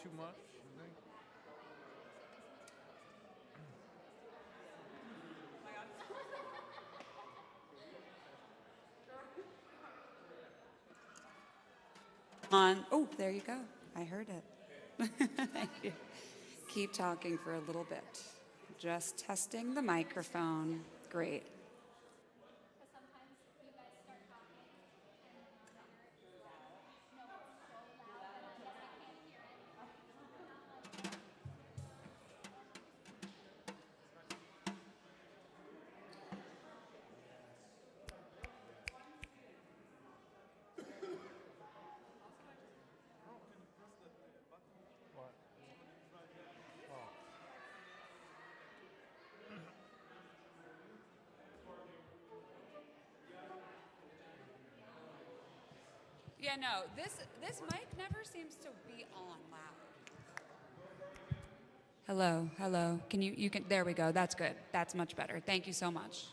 too much, you think? On. Oh, there you go. I heard it. Thank you. Keep talking for a little bit. Just testing the microphone. Great. What? Oh. Yeah, no, this mic never seems to be on loud. Hello, hello. Can you can there we go. That's good. That's much better. Thank you so much.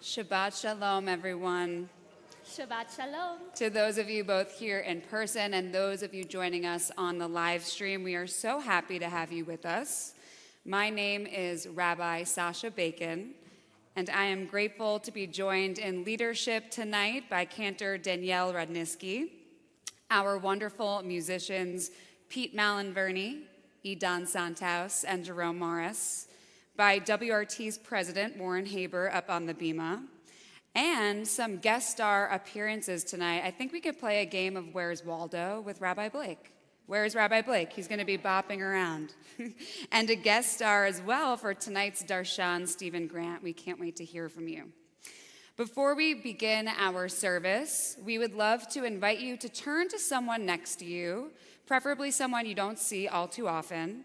Shabbat Shalom, everyone. Shabbat Shalom. To those of you both here in person and those of you joining us on the live stream, we are so happy to have you with us. My name is Rabbi Sasha Bacon, and I am grateful to be joined in leadership tonight by Cantor Danielle Rudnisky, our wonderful musicians Pete Malinverni, Edan Santos, and Jerome Morris, by WRT's president Warren Haber up on the bima, and some guest star appearances tonight. I think we could play a game of Where's Waldo with Rabbi Blake. Where's Rabbi Blake? He's going to be bopping around. And a guest star as well for tonight's Darshan, Stephen Grant. We can't wait to hear from you. Before we begin our service, we would love to invite you to turn to someone next to you, preferably someone you don't see all too often,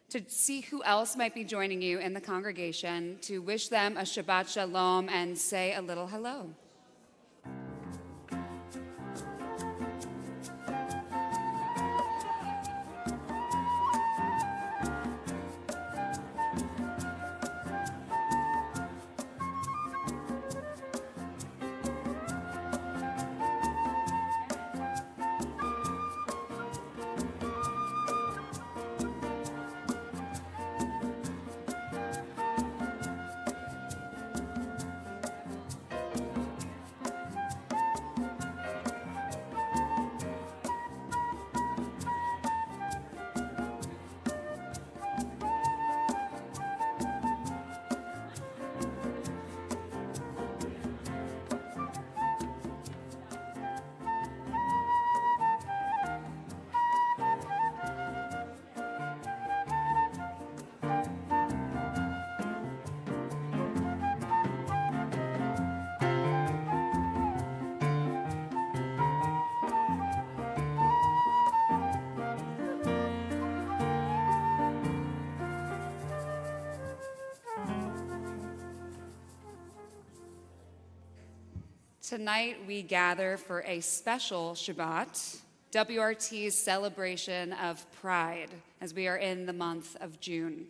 to see who else might be joining you in the congregation, to wish them a Shabbat Shalom and say a little hello. Tonight we gather for a special Shabbat, WRT's celebration of Pride, as we are in the month of June.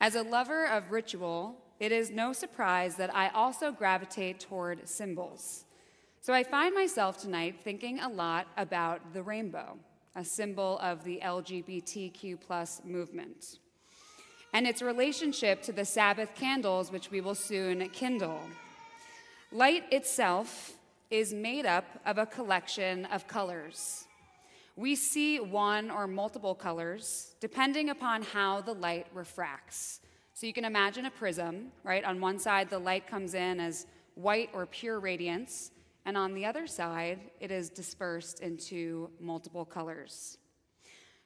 As a lover of ritual, it is no surprise that I also gravitate toward symbols. So I find myself tonight thinking a lot about the rainbow, a symbol of the LGBTQ+ movement, and its relationship to the Sabbath candles, which we will soon kindle. Light itself is made up of a collection of colors. We see one or multiple colors depending upon how the light refracts. So you can imagine a prism, right? On one side, the light comes in as white or pure radiance, and on the other side, it is dispersed into multiple colors.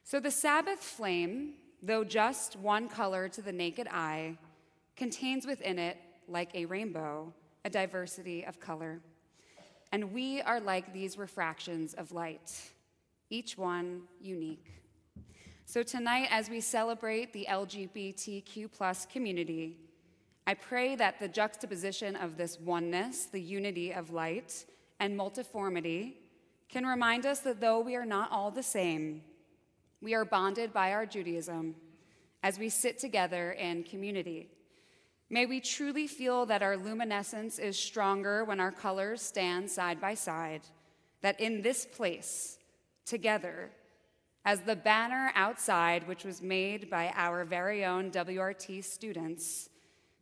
So the Sabbath flame, though just one color to the naked eye, contains within it, like a rainbow, a diversity of color. And we are like these refractions of light, each one unique. So tonight, as we celebrate the LGBTQ+ community, I pray that the juxtaposition of this oneness, the unity of light, and multiformity can remind us that though we are not all the same, we are bonded by our Judaism as we sit together in community. May we truly feel that our luminescence is stronger when our colors stand side by side, that in this place, together, as the banner outside, which was made by our very own WRT students,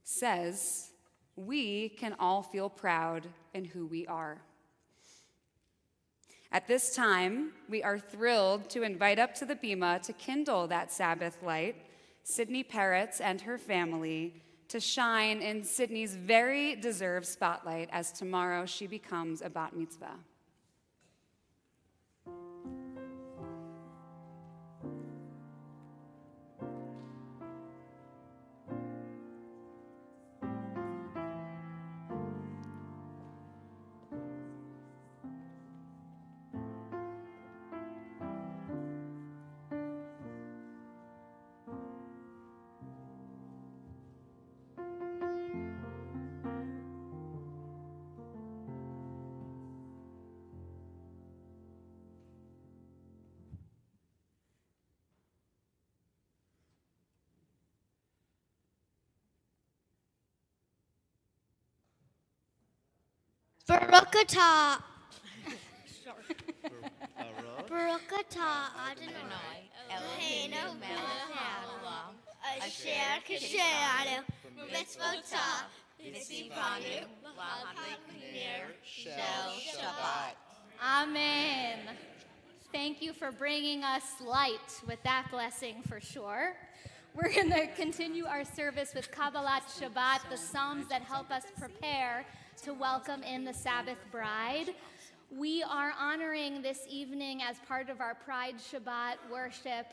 says, we can all feel proud in who we are. At this time, we are thrilled to invite up to the bima to kindle that Sabbath light, Sydney Peretz and her family, to shine in Sydney's very deserved spotlight as tomorrow she becomes a bat mitzvah. Baruch atah. Baruch atah Adonai Eloheinu melech haolam asher kasheranu b'mitzvotav v'tzivanu l'hadlik ner shel Shabbat. Amen. Thank you for bringing us light with that blessing for sure. We're going to continue our service with Kabbalat Shabbat, the Psalms that help us prepare to welcome in the Sabbath bride. We are honoring this evening as part of our Pride Shabbat worship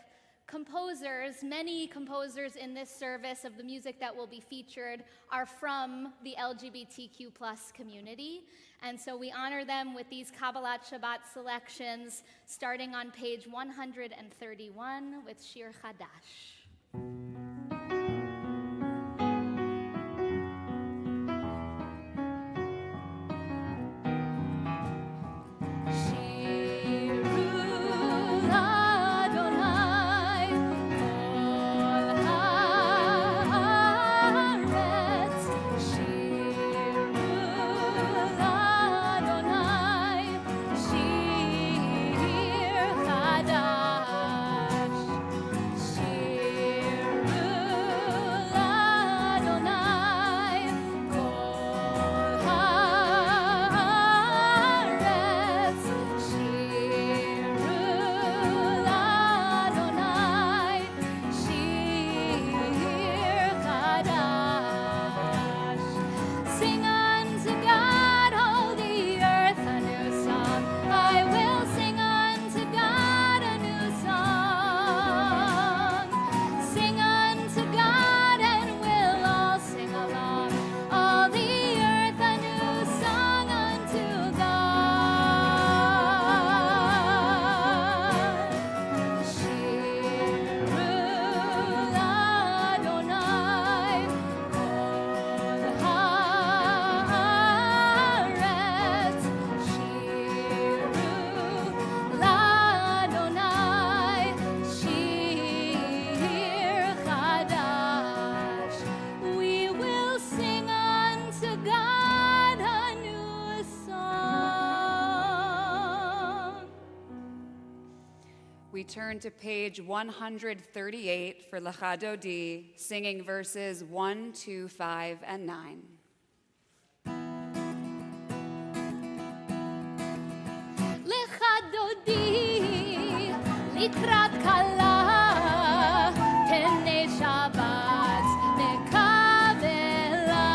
composers. Many composers in this service of the music that will be featured are from the LGBTQ plus community. And so we honor them with these Kabbalat Shabbat selections, starting on page 131 with Shir Chadash. We turn to page 138 for Lecha Dodi, singing verses 1, 2, 5, and 9. Lecha Dodi, likrat kala, penei Shabbat, nekavela.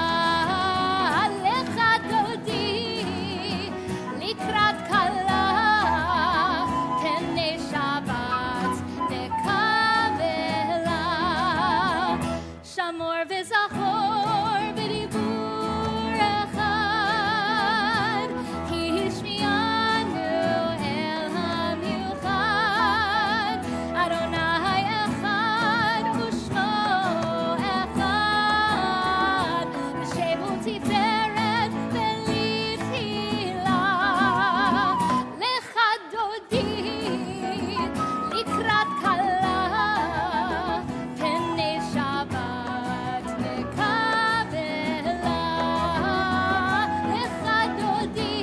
Lecha Dodi, likrat kala, penei Shabbat, nekavela. Shamor v'zachor b'dibur echad, ki hishmianu el hamiuchad. Adonai echad u'shmo echad, v'shevu tiferet v'litchila. Lecha Dodi, likrat kala, penei Shabbat, nekavela. Lecha Dodi,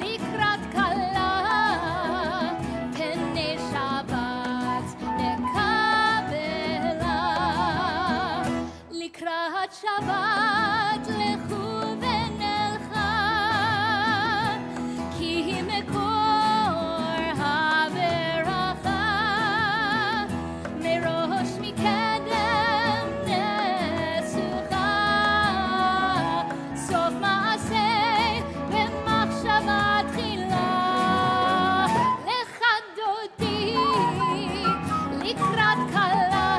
likrat kala, penei Shabbat, nekavela. Likrat Shabbat, lechu v'nelcha, ki hi mekor haberacha. Merosh mikedem nesucha, sof maaseh b'machshava tchila. Lecha Dodi, likrat kala,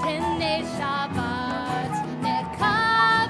penei Shabbat, nekavela.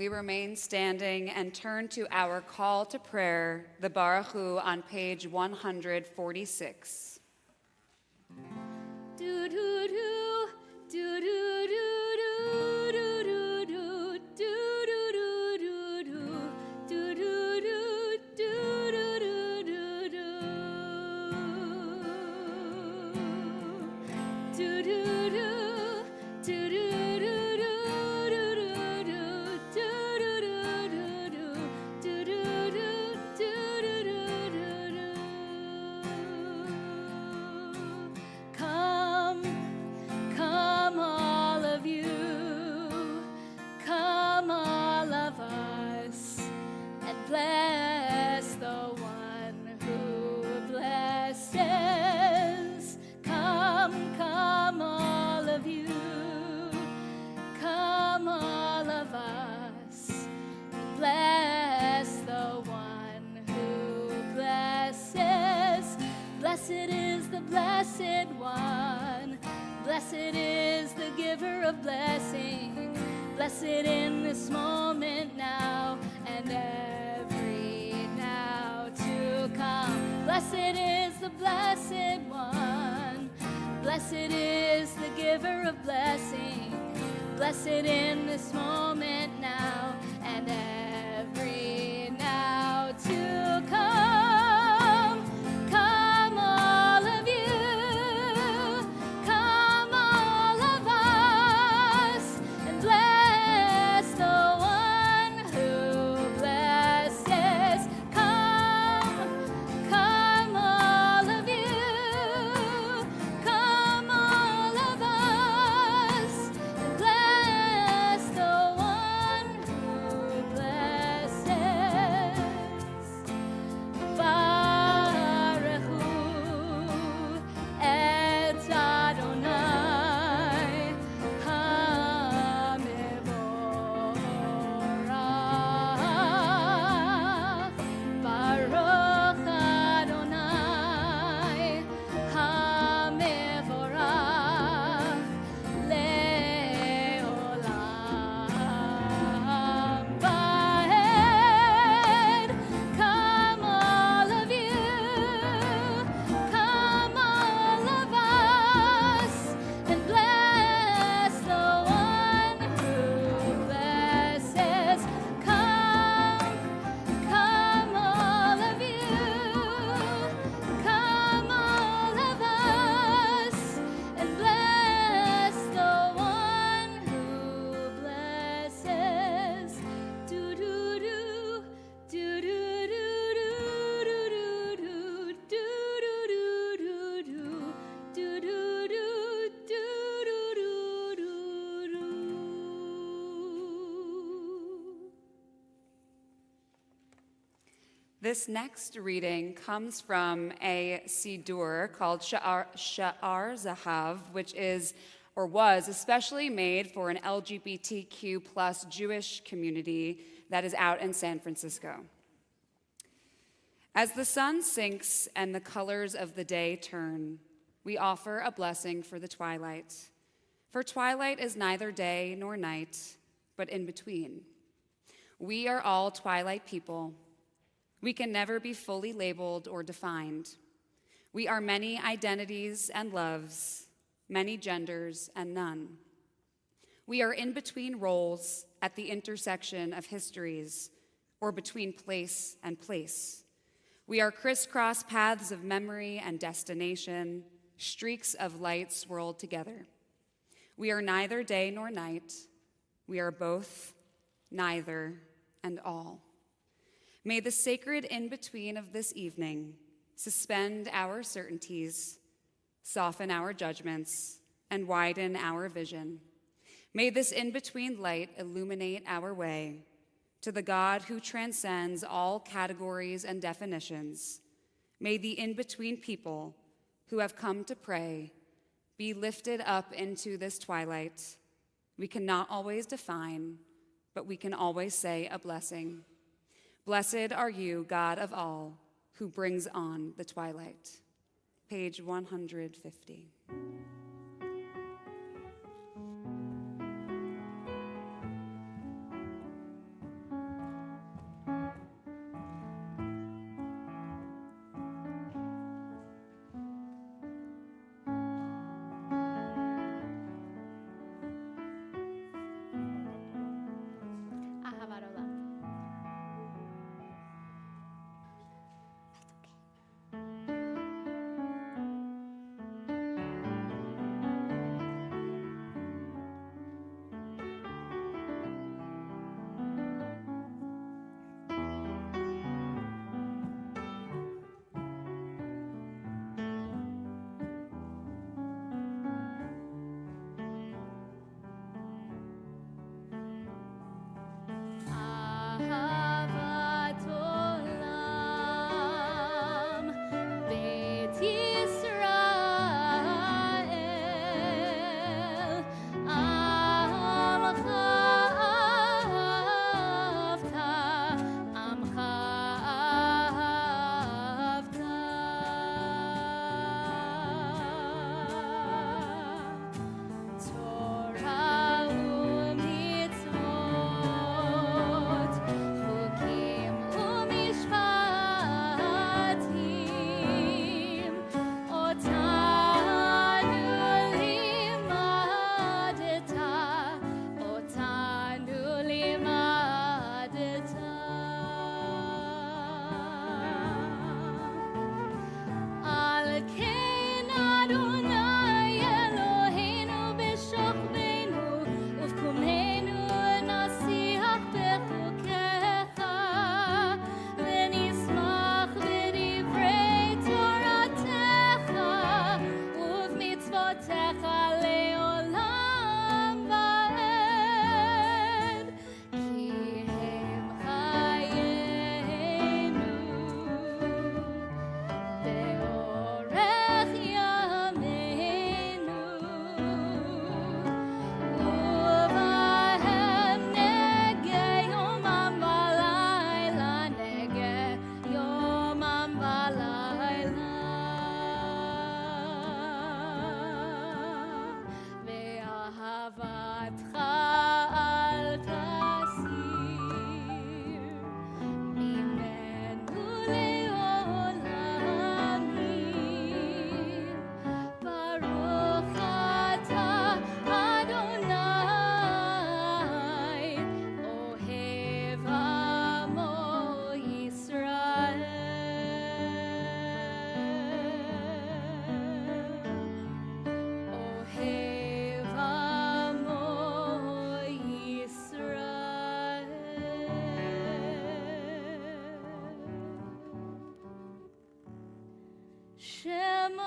we remain standing and turn to our call to prayer, the Baruch Hu, on page 146. Do do do do do do do do do do do do do do do do do do do Come all of you, come all of us, and bless the one who blesses. Come all of you, come all of us, and bless the one who blesses. Blessed is the blessed one. Blessed is the giver of blessing. Blessed in this moment now and every now to come. Blessed is the blessed one. Blessed is the giver of blessing. Blessed in this moment now and every now to come. Come all of you. This next reading comes from a Siddur called Sha'ar Zahav, which is or was especially made for an LGBTQ plus Jewish community that is out in San Francisco. As the sun sinks and the colors of the day turn, we offer a blessing for the twilight. For twilight is neither day nor night, but in between. We are all twilight people. We can never be fully labeled or defined. We are many identities and loves, many genders and none. We are in between roles at the intersection of histories, or between place and place. We are crisscross paths of memory and destination, streaks of light swirled together. We are neither day nor night. We are both, neither, and all. May the sacred in-between of this evening suspend our certainties, soften our judgments, and widen our vision. May this in-between light illuminate our way to the God who transcends all categories and definitions. May the in-between people who have come to pray be lifted up into this twilight. We cannot always define, but we can always say a blessing. Blessed are you, God of all, who brings on the twilight. Page 150. Shema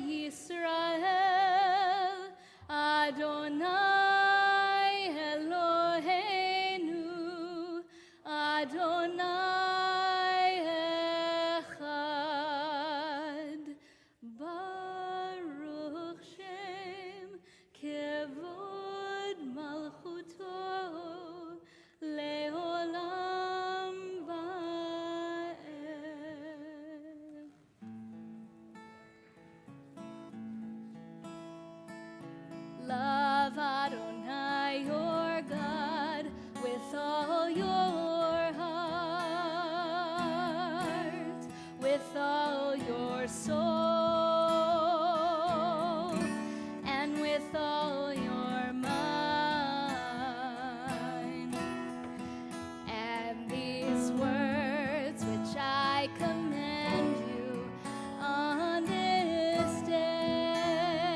Yisrael, Adonai Eloheinu, Adonai Echad. Baruch Shem Kevod Malchuto Leolam Va'ed. Love Adonai your God with all your heart, with all your soul, and with all your mind. And these words which I command you on this day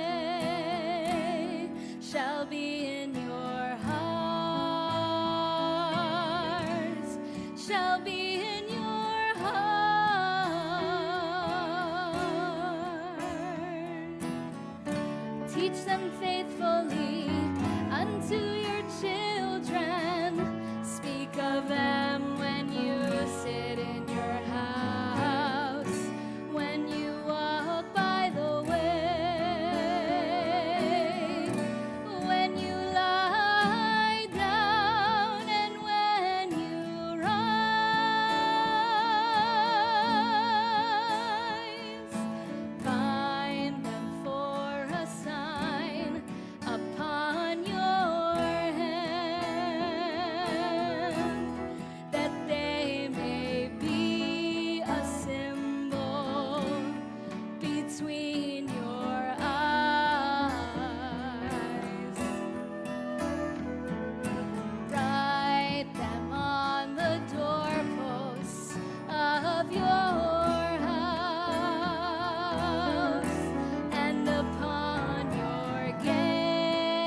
shall be in your hearts, shall be in your heart. Teach them faithfully unto your children. Speak of them when you sit in your house, when you walk by the way, when you lie down, and when you rise. Bind them for a sign upon your hand, that they may be a symbol between your eyes. Write them on the doorposts of your house and upon your gates,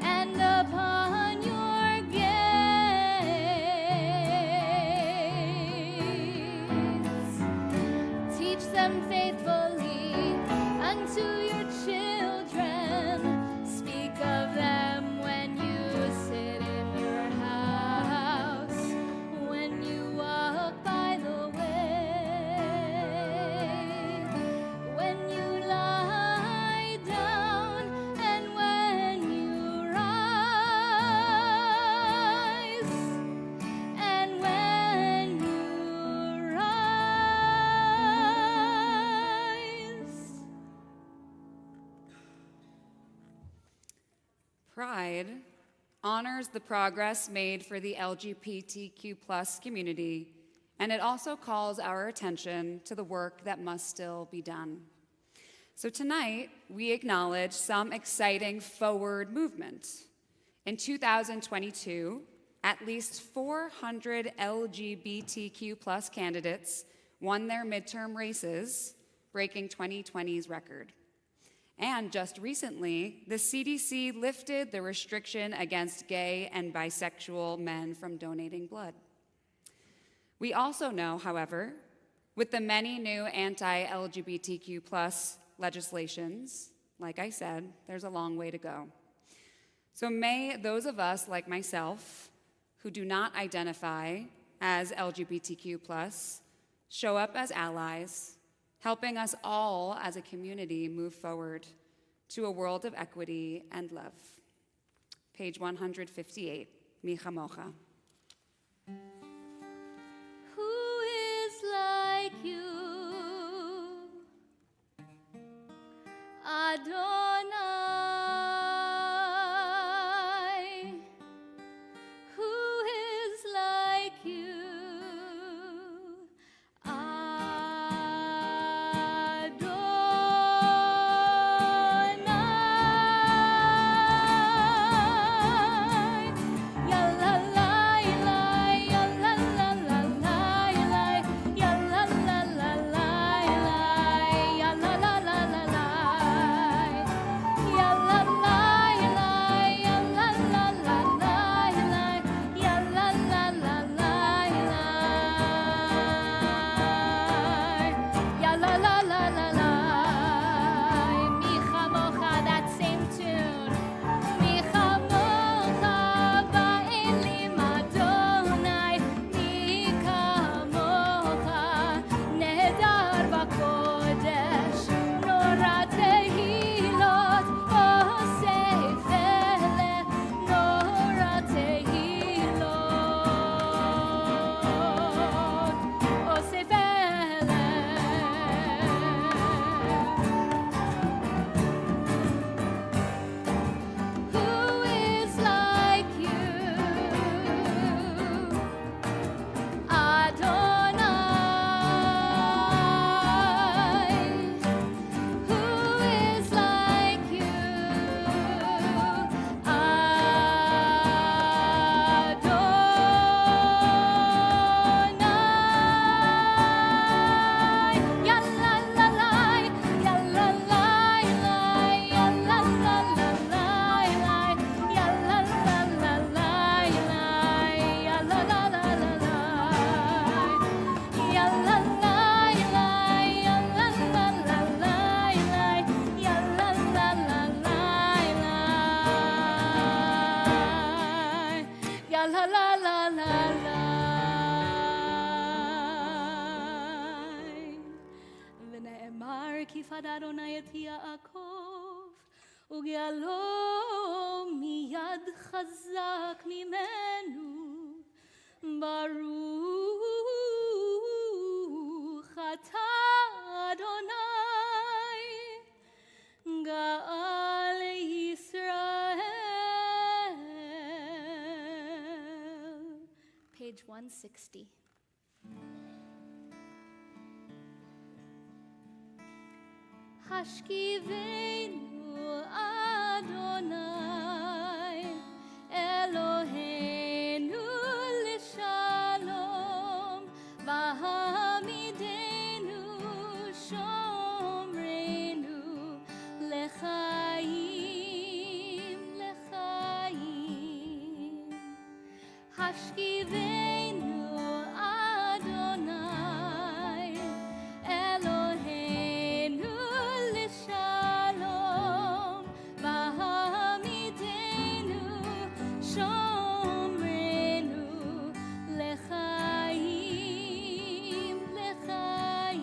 and upon your gates. Teach them faithfully unto your children. Speak of them when you sit in your house, when you walk by the way, when you lie down, and when you rise, and when you rise. Pride honors the progress made for the LGBTQ plus community, and it also calls our attention to the work that must still be done. So tonight, we acknowledge some exciting forward movement. In 2022, at least 400 LGBTQ plus candidates won their midterm races, breaking 2020's record. And just recently, the CDC lifted the restriction against gay and bisexual men from donating blood. We also know, however, with the many new anti-LGBTQ plus legislations, like I said, there's a long way to go. So may those of us like myself who do not identify as LGBTQ plus show up as allies, helping us all as a community move forward to a world of equity and love. Page 158, Mi Chamocha. Who is like you, Adonai? Who is like you, Adonai? La la la. כיפת אדוני את יעקב, וגאלו מיד חזק ממנו. ברוך אתה אדוני, גאל ישראל. Page 160. השכיבנו אדוני אלוהינו לשלום, והעמידנו שומרנו לחיים לחיים. השכיבנו אדוני אלוהינו לשלום, והעמידנו שומרנו לחיים לחיים.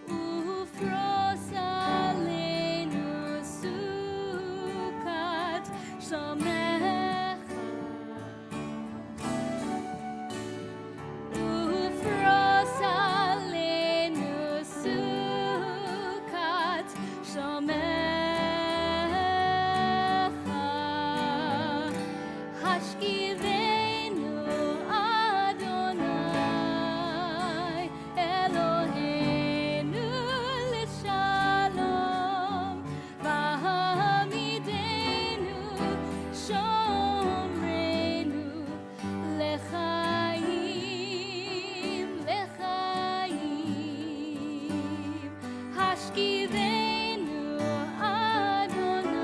ופרוס עלינו סוכת שלומך, ופרוס עלינו סוכת שלומך. השכיבנו אדוני אלוהינו לשלום, והעמידנו שומרנו לחיים לחיים. השכיבנו אדוני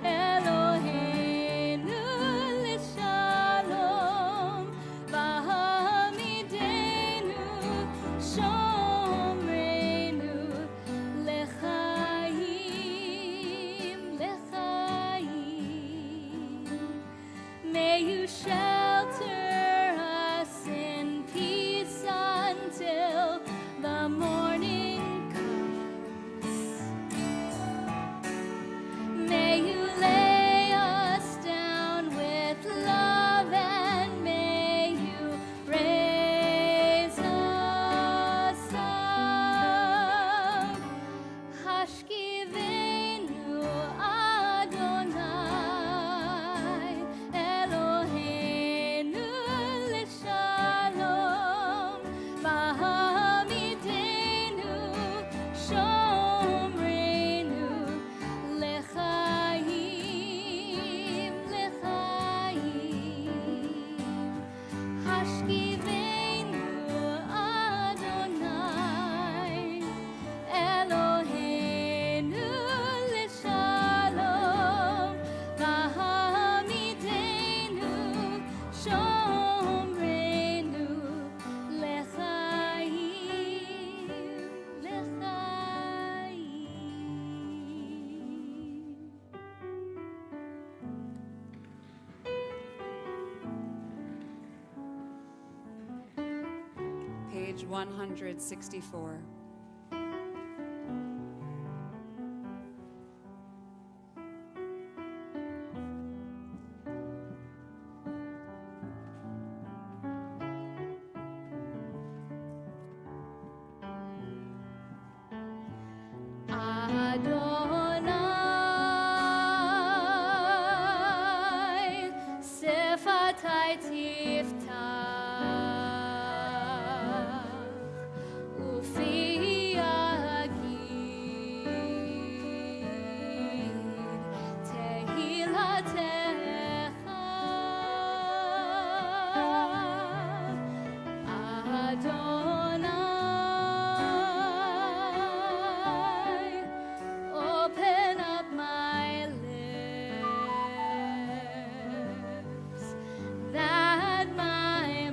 אלוהינו לשלום, והעמידנו שומרנו לחיים לחיים. May you shelter us in peace until the morning comes. May you lay us down with love, and may you raise us up. Hashkivenu Adonai Eloheinu לשלום, והעמידנו שומרנו לחיים לחיים. השכיבנו אדוני אלוהינו לשלום, והעמידנו שומרנו לחיים לחיים. Page 164. Adonai Sefatai tiftach ufi yagid tehilatecha. Adonai, open up my lips that my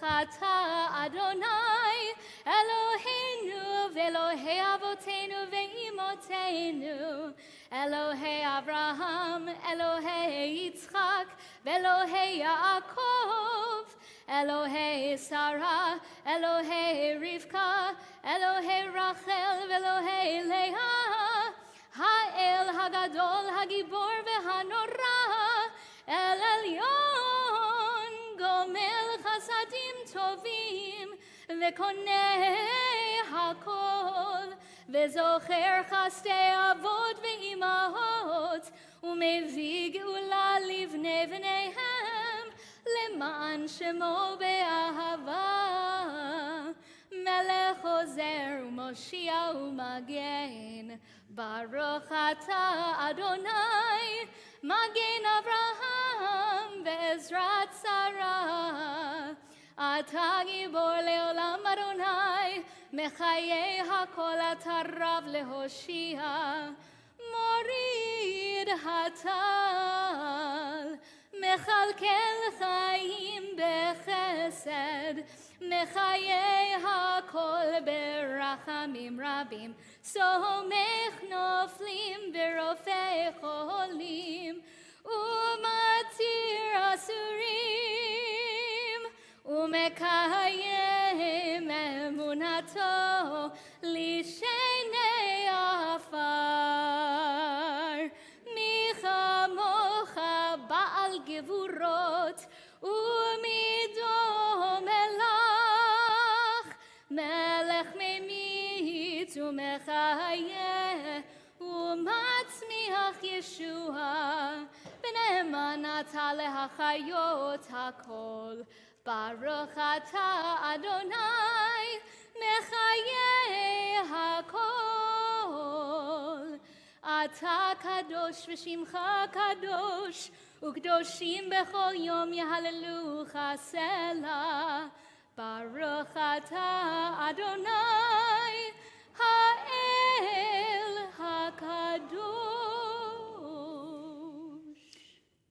Baruch atah Adonai Eloheinu v'Elohei avotenu ve'imotenu Elohei Avraham Elohei Yitzchak v'Elohei Yaakov Elohei Sarah Elohei Rivka Elohei Rachel v'Elohei Leah Ha'el Hagadol Hagibor v'Hanora El Elyon Gomel Chasadim Tovim V'Konei Hakol V'Zocher Chastei Avot V'Imahot U'Mevi Geula Livnei V'neihem Leman Shemo Be'ahava Melech Ozer U'Moshia U'Magen Baruch atah Adonai Magen Avraham Ve'ezrat Sarah Atah Gibor Leolam Adonai Mechayei HaKol Atah Rav Lehoshia Morid Hatal Mechalkel Chaim Bechesed Mechayei HaKol Berachamim Rabim Somech Noflim Berofei Cholim Umatir Asurim Umekayem Emunato Lishenei Afar Michamocha Baal Gevurot Umidom Melach Melech Memit Umechayeh Umatzmiach Yeshua V'ne'emanata lehachayot hakol Baruch atah Adonai Mechayeh hakol Atah kadosh v'shimcha kadosh U'kdoshim bechol yom yahalelucha selah Baruch atah Adonai Ha'el HaKadosh.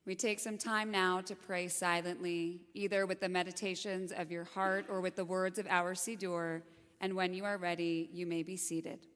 We take some time now to pray silently, either with the meditations of your heart or with the words of our Siddur, and when you are ready, you may be seated.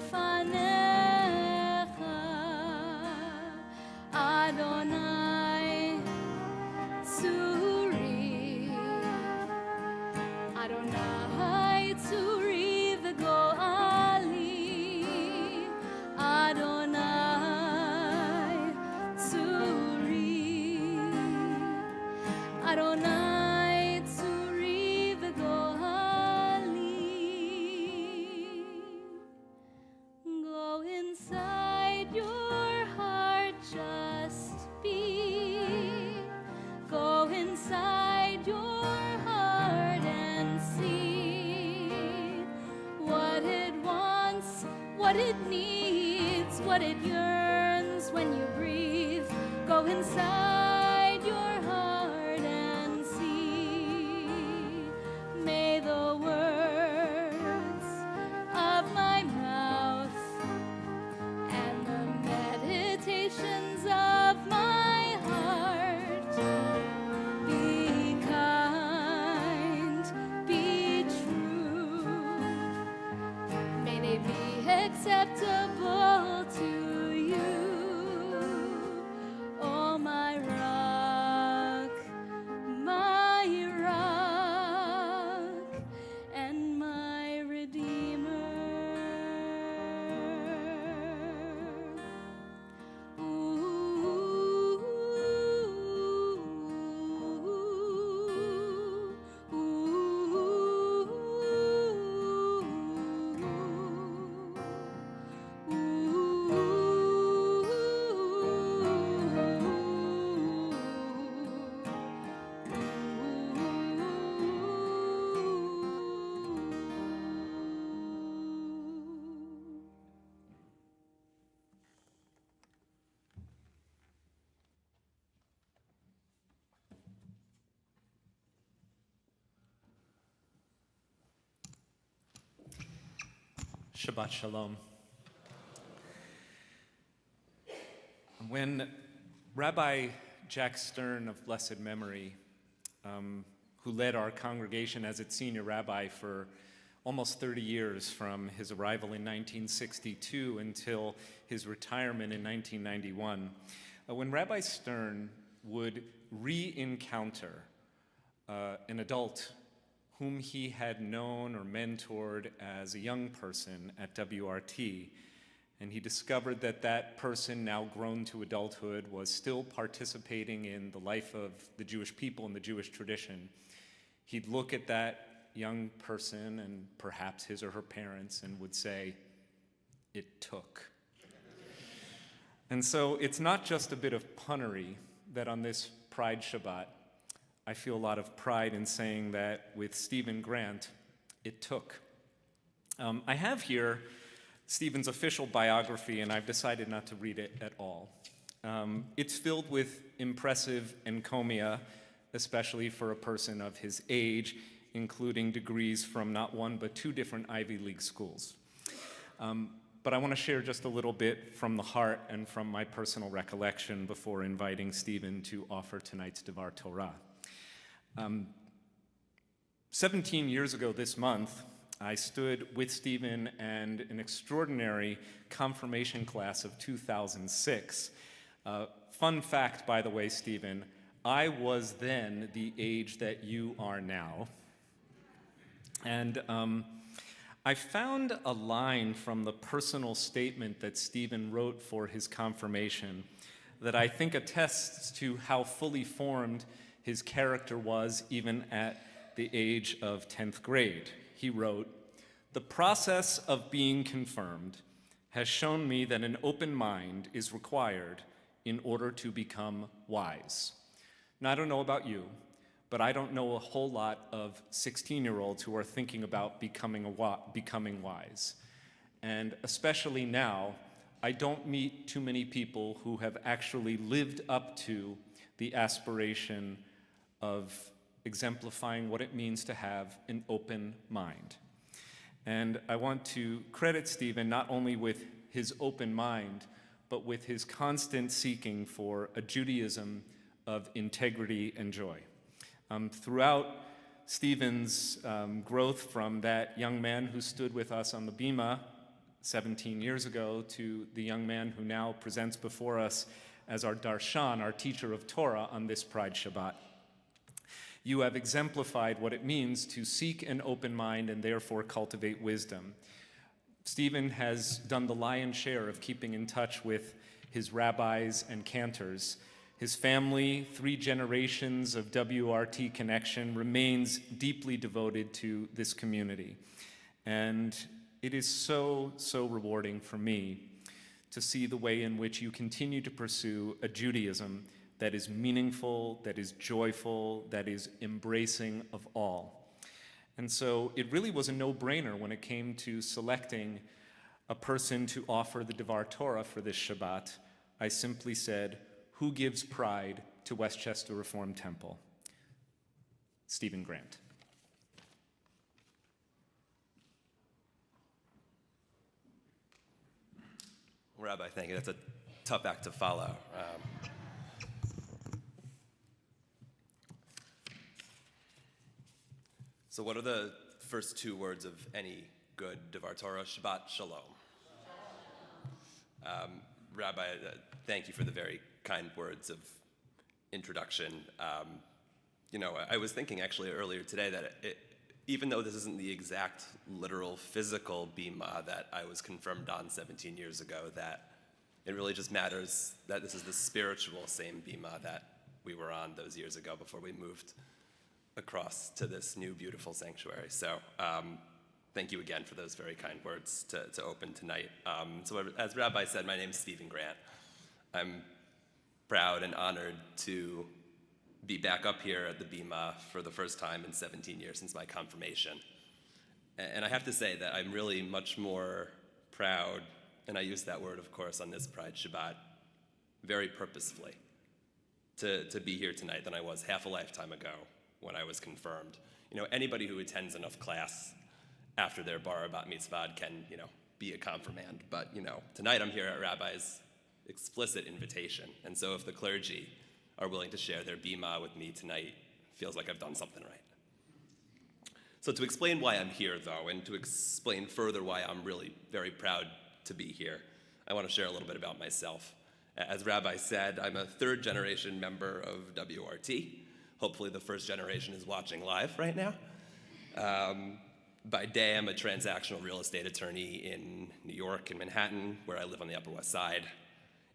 לפניך, אדוני צורי, אדוני צורי וגואלי, אדוני צורי, אדוני צורי וגואלי. Go inside your heart, just be. Go inside your heart and see what it wants, what it needs, what it yearns when you breathe. Go inside your heart and see. May the words of my mouth and the meditations of my heart be kind, be true. May they be acceptable to you, oh my rock, and my redeemer. Shabbat Shalom. When Rabbi Jack Stern of blessed memory, who led our congregation as its senior rabbi for almost 30 years from his arrival in 1962 until his retirement in 1991, when Rabbi Stern would re-encounter an adult whom he had known or mentored as a young person at WRT, and he discovered that that person, now grown to adulthood, was still participating in the life of the Jewish people and the Jewish tradition, he'd look at that young person and perhaps his or her parents and would say, "It took." And so it's not just a bit of punnery that on this Pride Shabbat, I feel a lot of pride in saying that with Stephen Grant, it took. I have here Stephen's official biography, and I've decided not to read it at all. It's filled with impressive encomia, especially for a person of his age, including degrees from not one but two different Ivy League schools. But I want to share just a little bit from the heart and from my personal recollection before inviting Stephen to offer tonight's Devar Torah. 17 years ago this month, I stood with Stephen and an extraordinary confirmation class of 2006. Fun fact, by the way, Stephen, I was then the age that you are now. And I found a line from the personal statement that Stephen wrote for his confirmation that I think attests to how fully formed his character was even at the age of 10th grade. He wrote, "The process of being confirmed has shown me that an open mind is required in order to become wise." Now, I don't know about you, but I don't know a whole lot of 16-year-olds who are thinking about becoming wise. And especially now, I don't meet too many people who have actually lived up to the aspiration of exemplifying what it means to have an open mind. And I want to credit Stephen not only with his open mind, but with his constant seeking for a Judaism of integrity and joy. Throughout Stephen's growth from that young man who stood with us on the bima 17 years ago to the young man who now presents before us as our darshan, our teacher of Torah on this Pride Shabbat. You have exemplified what it means to seek an open mind and therefore cultivate wisdom. Stephen has done the lion's share of keeping in touch with his rabbis and cantors. His family, 3 generations of WRT connection, remains deeply devoted to this community. And it is so, so rewarding for me to see the way in which you continue to pursue a Judaism that is meaningful, that is joyful, that is embracing of all. And so it really was a no-brainer when it came to selecting a person to offer the Devar Torah for this Shabbat. I simply said, who gives pride to Westchester Reformed Temple? Stephen Grant. Rabbi, thank you. That's a tough act to follow. So what are the first 2 words of any good Devar Torah? Shabbat Shalom. Rabbi, thank you for the very kind words of introduction. I was thinking actually earlier today that even though this isn't the exact literal physical bima that I was confirmed on 17 years ago, that it really just matters that this is the spiritual same bima that we were on those years ago before we moved across to this new beautiful sanctuary. So thank you again for those very kind words to open tonight. So as Rabbi said, my name is Stephen Grant. I'm proud and honored to be back up here at the Bima for the first time in 17 years since my confirmation. And I have to say that I'm really much more proud, and I use that word, of course, on this Pride Shabbat very purposefully, to be here tonight than I was half a lifetime ago when I was confirmed. Anybody who attends enough class after their bar bat mitzvah can, be a confirmand. But, tonight I'm here at Rabbi's explicit invitation. And so if the clergy are willing to share their bima with me tonight, feels like I've done something right. So to explain why I'm here, though, and to explain further why I'm really very proud to be here, I want to share a little bit about myself. As Rabbi said, I'm a 3rd-generation member of WRT. Hopefully the 1st generation is watching live right now. By day, I'm a transactional real estate attorney in New York and Manhattan, where I live on the Upper West Side.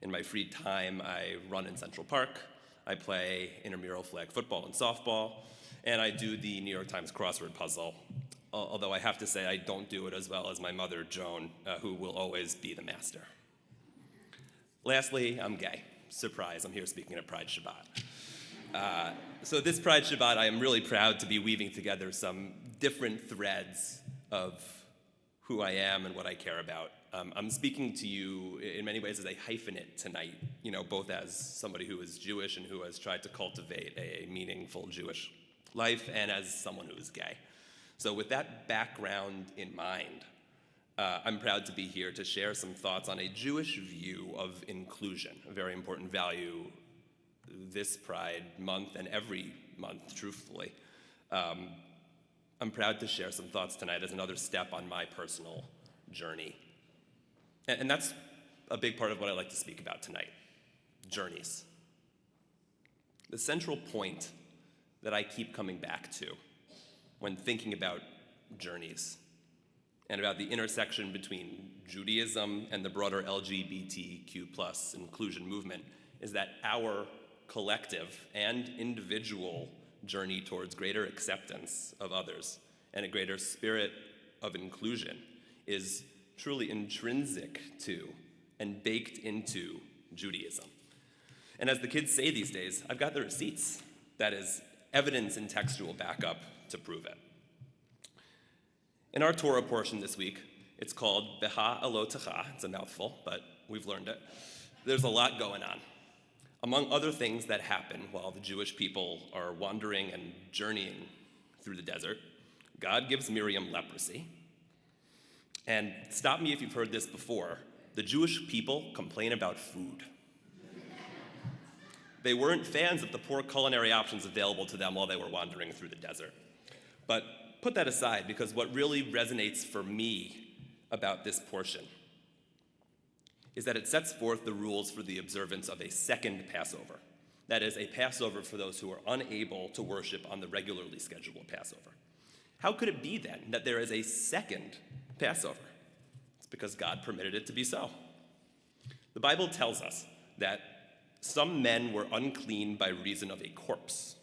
In my free time, I run in Central Park. I play intramural flag football and softball, and I do the New York Times crossword puzzle, although I have to say I don't do it as well as my mother, Joan, who will always be the master. Lastly, I'm gay. Surprise, I'm here speaking at Pride Shabbat. So this Pride Shabbat, I am really proud to be weaving together some different threads of who I am and what I care about. I'm speaking to you in many ways as a hyphenate tonight, both as somebody who is Jewish and who has tried to cultivate a meaningful Jewish life, and as someone who is gay. So with that background in mind, I'm proud to be here to share some thoughts on a Jewish view of inclusion, a very important value this Pride month and every month, truthfully. I'm proud to share some thoughts tonight as another step on my personal journey. And that's a big part of what I like to speak about tonight, journeys. The central point that I keep coming back to when thinking about journeys and about the intersection between Judaism and the broader LGBTQ+ inclusion movement is that our collective and individual journey towards greater acceptance of others and a greater spirit of inclusion is truly intrinsic to and baked into Judaism. And as the kids say these days, I've got the receipts. That is evidence and textual backup to prove it. In our Torah portion this week, it's called Beha Elotecha. It's a mouthful, but we've learned it. There's a lot going on. Among other things that happen while the Jewish people are wandering and journeying through the desert, God gives Miriam leprosy. And stop me if you've heard this before, the Jewish people complain about food. They weren't fans of the poor culinary options available to them while they were wandering through the desert. But put that aside, because what really resonates for me about this portion is that it sets forth the rules for the observance of a second Passover. That is, a Passover for those who are unable to worship on the regularly scheduled Passover. How could it be then that there is a second Passover? It's because God permitted it to be so. The Bible tells us that some men were unclean by reason of a corpse,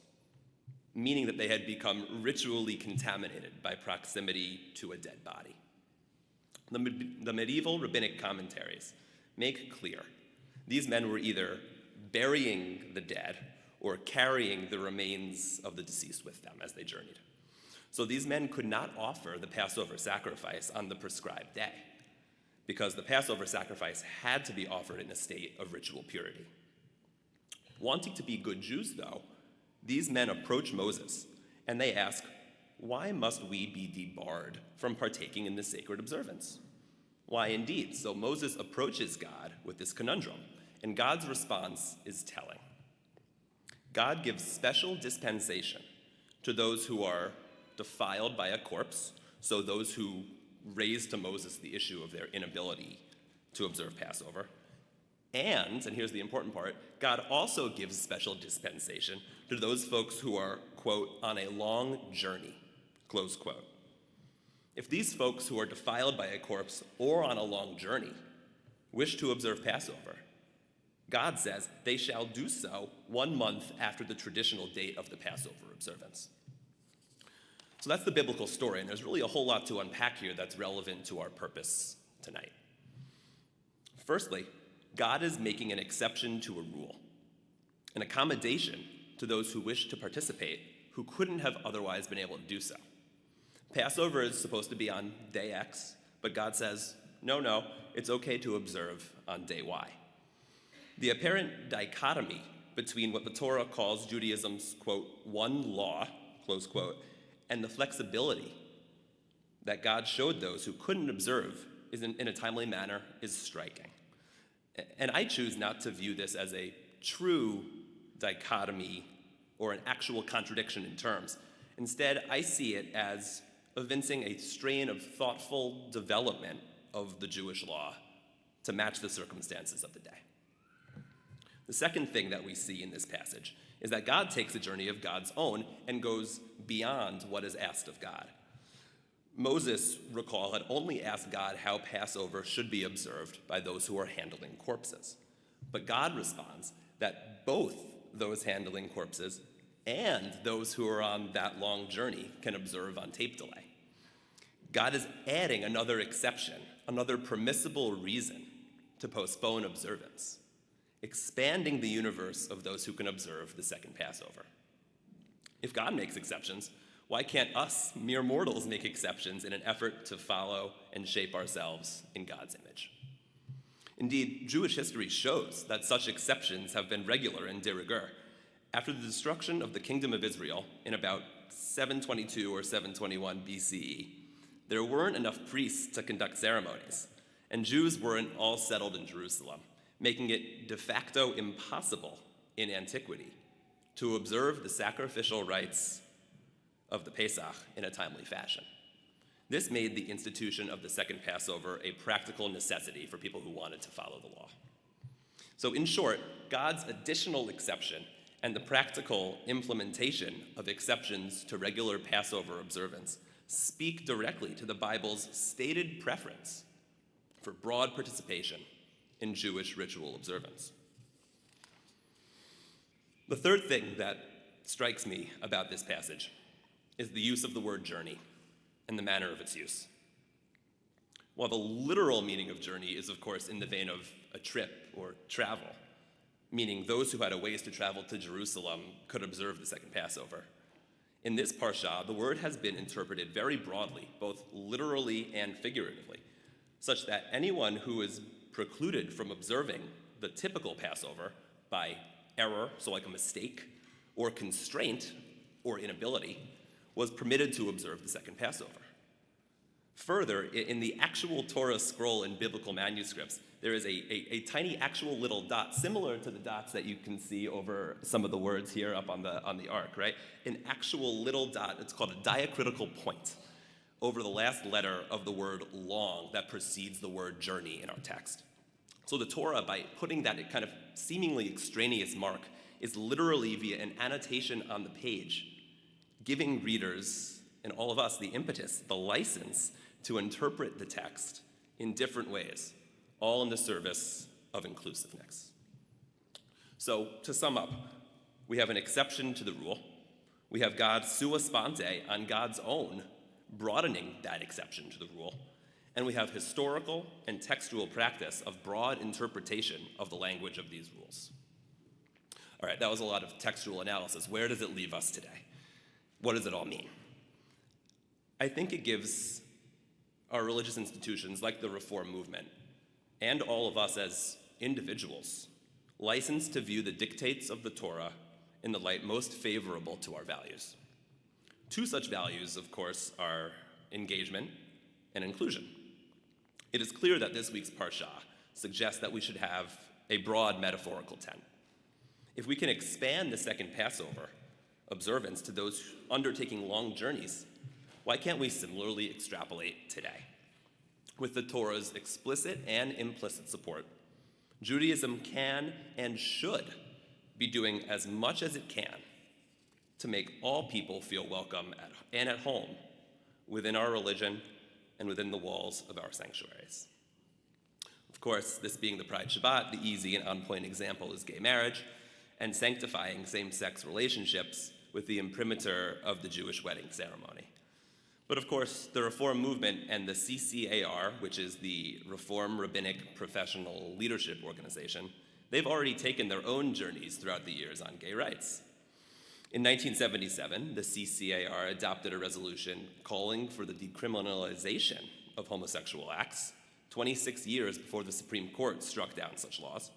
meaning that they had become ritually contaminated by proximity to a dead body. The medieval rabbinic commentaries make clear these men were either burying the dead or carrying the remains of the deceased with them as they journeyed. So these men could not offer the Passover sacrifice on the prescribed day, because the Passover sacrifice had to be offered in a state of ritual purity. Wanting to be good Jews, though, these men approach Moses and they ask, why must we be debarred from partaking in this sacred observance? Why indeed? So Moses approaches God with this conundrum, and God's response is telling. God gives special dispensation to those who are defiled by a corpse, so those who raised to Moses the issue of their inability to observe Passover. And here's the important part, God also gives special dispensation to those folks who are, quote, on a long journey, close quote. If these folks who are defiled by a corpse or on a long journey wish to observe Passover, God says they shall do so 1 month after the traditional date of the Passover observance. So that's the biblical story, and there's really a whole lot to unpack here that's relevant to our purpose tonight. Firstly, God is making an exception to a rule, an accommodation to those who wish to participate who couldn't have otherwise been able to do so. Passover is supposed to be on day X, but God says, no, it's okay to observe on day Y. The apparent dichotomy between what the Torah calls Judaism's, quote, one law, close quote, and the flexibility that God showed those who couldn't observe in a timely manner is striking. And I choose not to view this as a true dichotomy or an actual contradiction in terms. Instead, I see it as evincing a strain of thoughtful development of the Jewish law to match the circumstances of the day. The second thing that we see in this passage is that God takes a journey of God's own and goes beyond what is asked of God. Moses, recall, had only asked God how Passover should be observed by those who are handling corpses. But God responds that both those handling corpses and those who are on that long journey can observe on tape delay. God is adding another exception, another permissible reason to postpone observance, expanding the universe of those who can observe the second Passover. If God makes exceptions, why can't us, mere mortals, make exceptions in an effort to follow and shape ourselves in God's image? Indeed, Jewish history shows that such exceptions have been regular and de rigueur. After the destruction of the kingdom of Israel in about 722 or 721 BCE, there weren't enough priests to conduct ceremonies, and Jews weren't all settled in Jerusalem, making it de facto impossible in antiquity to observe the sacrificial rites of the Pesach in a timely fashion. This made the institution of the second Passover a practical necessity for people who wanted to follow the law. So in short, God's additional exception and the practical implementation of exceptions to regular Passover observance speak directly to the Bible's stated preference for broad participation in Jewish ritual observance. The third thing that strikes me about this passage is the use of the word journey and the manner of its use. While the literal meaning of journey is, of course, in the vein of a trip or travel, meaning those who had a ways to travel to Jerusalem could observe the second Passover, in this parsha, the word has been interpreted very broadly, both literally and figuratively, such that anyone who is precluded from observing the typical Passover by error, so like a mistake, or constraint, or inability, was permitted to observe the second Passover. Further, in the actual Torah scroll in biblical manuscripts, there is a tiny actual little dot, similar to the dots that you can see over some of the words here up on the ark, right? An actual little dot, it's called a diacritical point, over the last letter of the word long that precedes the word journey in our text. So the Torah, by putting that kind of seemingly extraneous mark, is literally via an annotation on the page, giving readers and all of us the impetus, the license to interpret the text in different ways, all in the service of inclusiveness. So to sum up, we have an exception to the rule. We have God sua sponte, on God's own, broadening that exception to the rule. And we have historical and textual practice of broad interpretation of the language of these rules. All right, that was a lot of textual analysis. Where does it leave us today? What does it all mean? I think it gives our religious institutions, like the Reform movement, and all of us as individuals, license to view the dictates of the Torah in the light most favorable to our values. Two such values, of course, are engagement and inclusion. It is clear that this week's Parsha suggests that we should have a broad metaphorical tent. If we can expand the second Passover observance to those undertaking long journeys, why can't we similarly extrapolate today? With the Torah's explicit and implicit support, Judaism can and should be doing as much as it can to make all people feel welcome and at home within our religion and within the walls of our sanctuaries. Of course, this being the Pride Shabbat, the easy and on-point example is gay marriage and sanctifying same-sex relationships with the imprimatur of the Jewish wedding ceremony. But of course, the Reform movement and the CCAR, which is the Reform Rabbinic Professional Leadership Organization, they've already taken their own journeys throughout the years on gay rights. In 1977, the CCAR adopted a resolution calling for the decriminalization of homosexual acts, 26 years before the Supreme Court struck down such laws.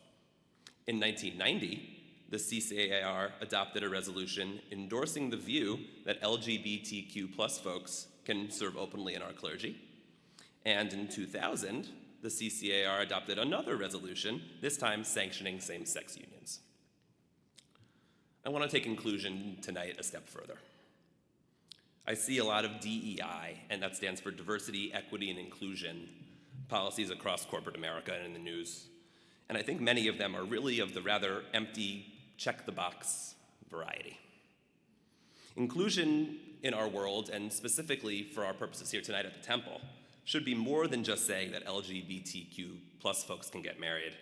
In 1990, the CCAR adopted a resolution endorsing the view that LGBTQ+ folks can serve openly in our clergy. And in 2000, the CCAR adopted another resolution, this time sanctioning same-sex unions. I want to take inclusion tonight a step further. I see a lot of DEI, and that stands for diversity, equity, and inclusion, policies across corporate America and in the news. And I think many of them are really of the rather empty, check-the-box variety. Inclusion in our world, and specifically for our purposes here tonight at the temple, should be more than just saying that LGBTQ+ folks can get married.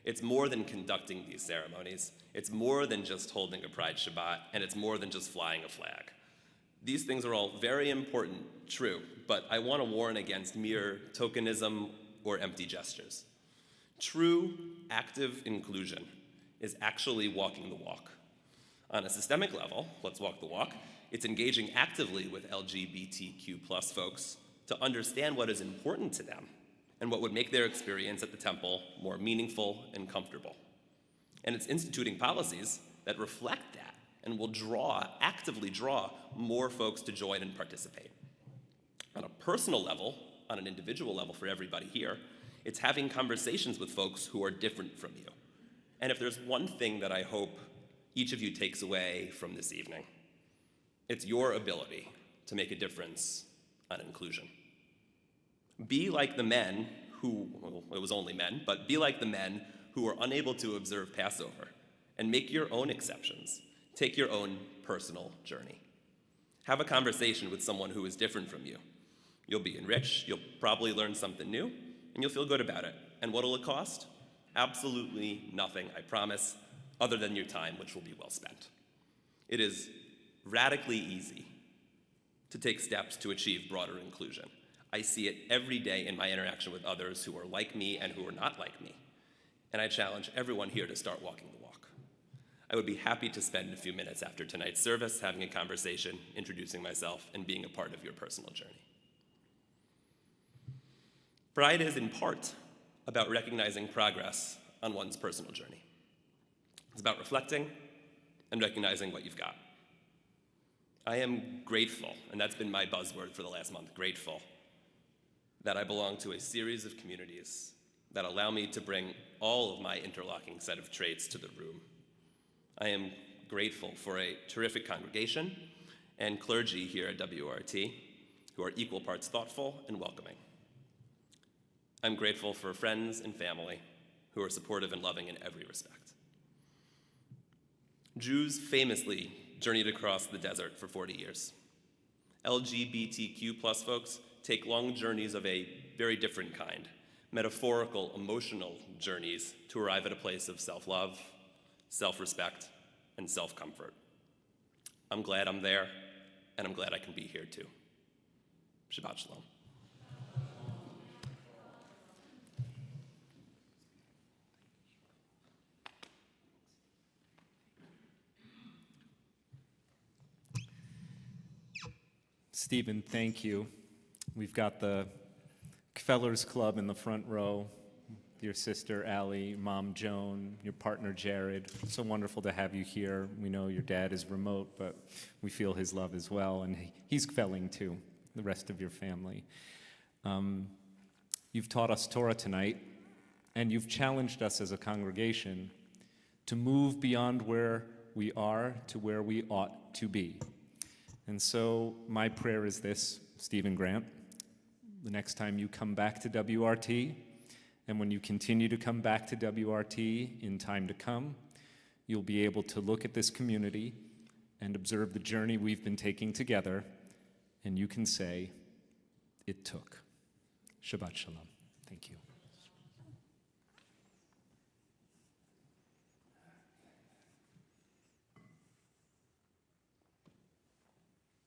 It's more than conducting these ceremonies. It's more than just holding a Pride Shabbat, and it's more than just flying a flag. These things are all very important, true, but I want to warn against mere tokenism or empty gestures. True, active inclusion is actually walking the walk. On a systemic level, let's walk the walk, it's engaging actively with LGBTQ+ folks to understand what is important to them and what would make their experience at the temple more meaningful and comfortable. And it's instituting policies that reflect that and will actively draw more folks to join and participate. On a personal level, on an individual level for everybody here, it's having conversations with folks who are different from you. And if there's one thing that I hope each of you takes away from this evening, it's your ability to make a difference on inclusion. Be like the men who, well, it was only men, but be like the men who were unable to observe Passover and make your own exceptions. Take your own personal journey. Have a conversation with someone who is different from you. You'll be enriched, you'll probably learn something new, and you'll feel good about it. And what'll it cost? Absolutely nothing, I promise, other than your time, which will be well spent. It is radically easy to take steps to achieve broader inclusion. I see it every day in my interaction with others who are like me and who are not like me. And I challenge everyone here to start walking the walk. I would be happy to spend a few minutes after tonight's service having a conversation, introducing myself, and being a part of your personal journey. Pride is in part about recognizing progress on one's personal journey. It's about reflecting and recognizing what you've got. I am grateful, and that's been my buzzword for the last month, grateful, that I belong to a series of communities that allow me to bring all of my interlocking set of traits to the room. I am grateful for a terrific congregation and clergy here at WRT, who are equal parts thoughtful and welcoming. I'm grateful for friends and family who are supportive and loving in every respect. Jews famously journeyed across the desert for 40 years. LGBTQ+ folks take long journeys of a very different kind, metaphorical, emotional journeys to arrive at a place of self-love, self-respect, and self-comfort. I'm glad I'm there, and I'm glad I can be here too. Shabbat Shalom. Stephen, thank you. We've got the Kfellers Club in the front row, your sister Allie, mom Joan, your partner Jared. So wonderful to have you here. We know your dad is remote, but we feel his love as well, and he's Kfelling too, the rest of your family. You've taught us Torah tonight, and you've challenged us as a congregation to move beyond where we are to where we ought to be. And so my prayer is this, Stephen Grant, the next time you come back to WRT, and when you continue to come back to WRT in time to come, you'll be able to look at this community and observe the journey we've been taking together, and you can say, it took. Shabbat Shalom. Thank you.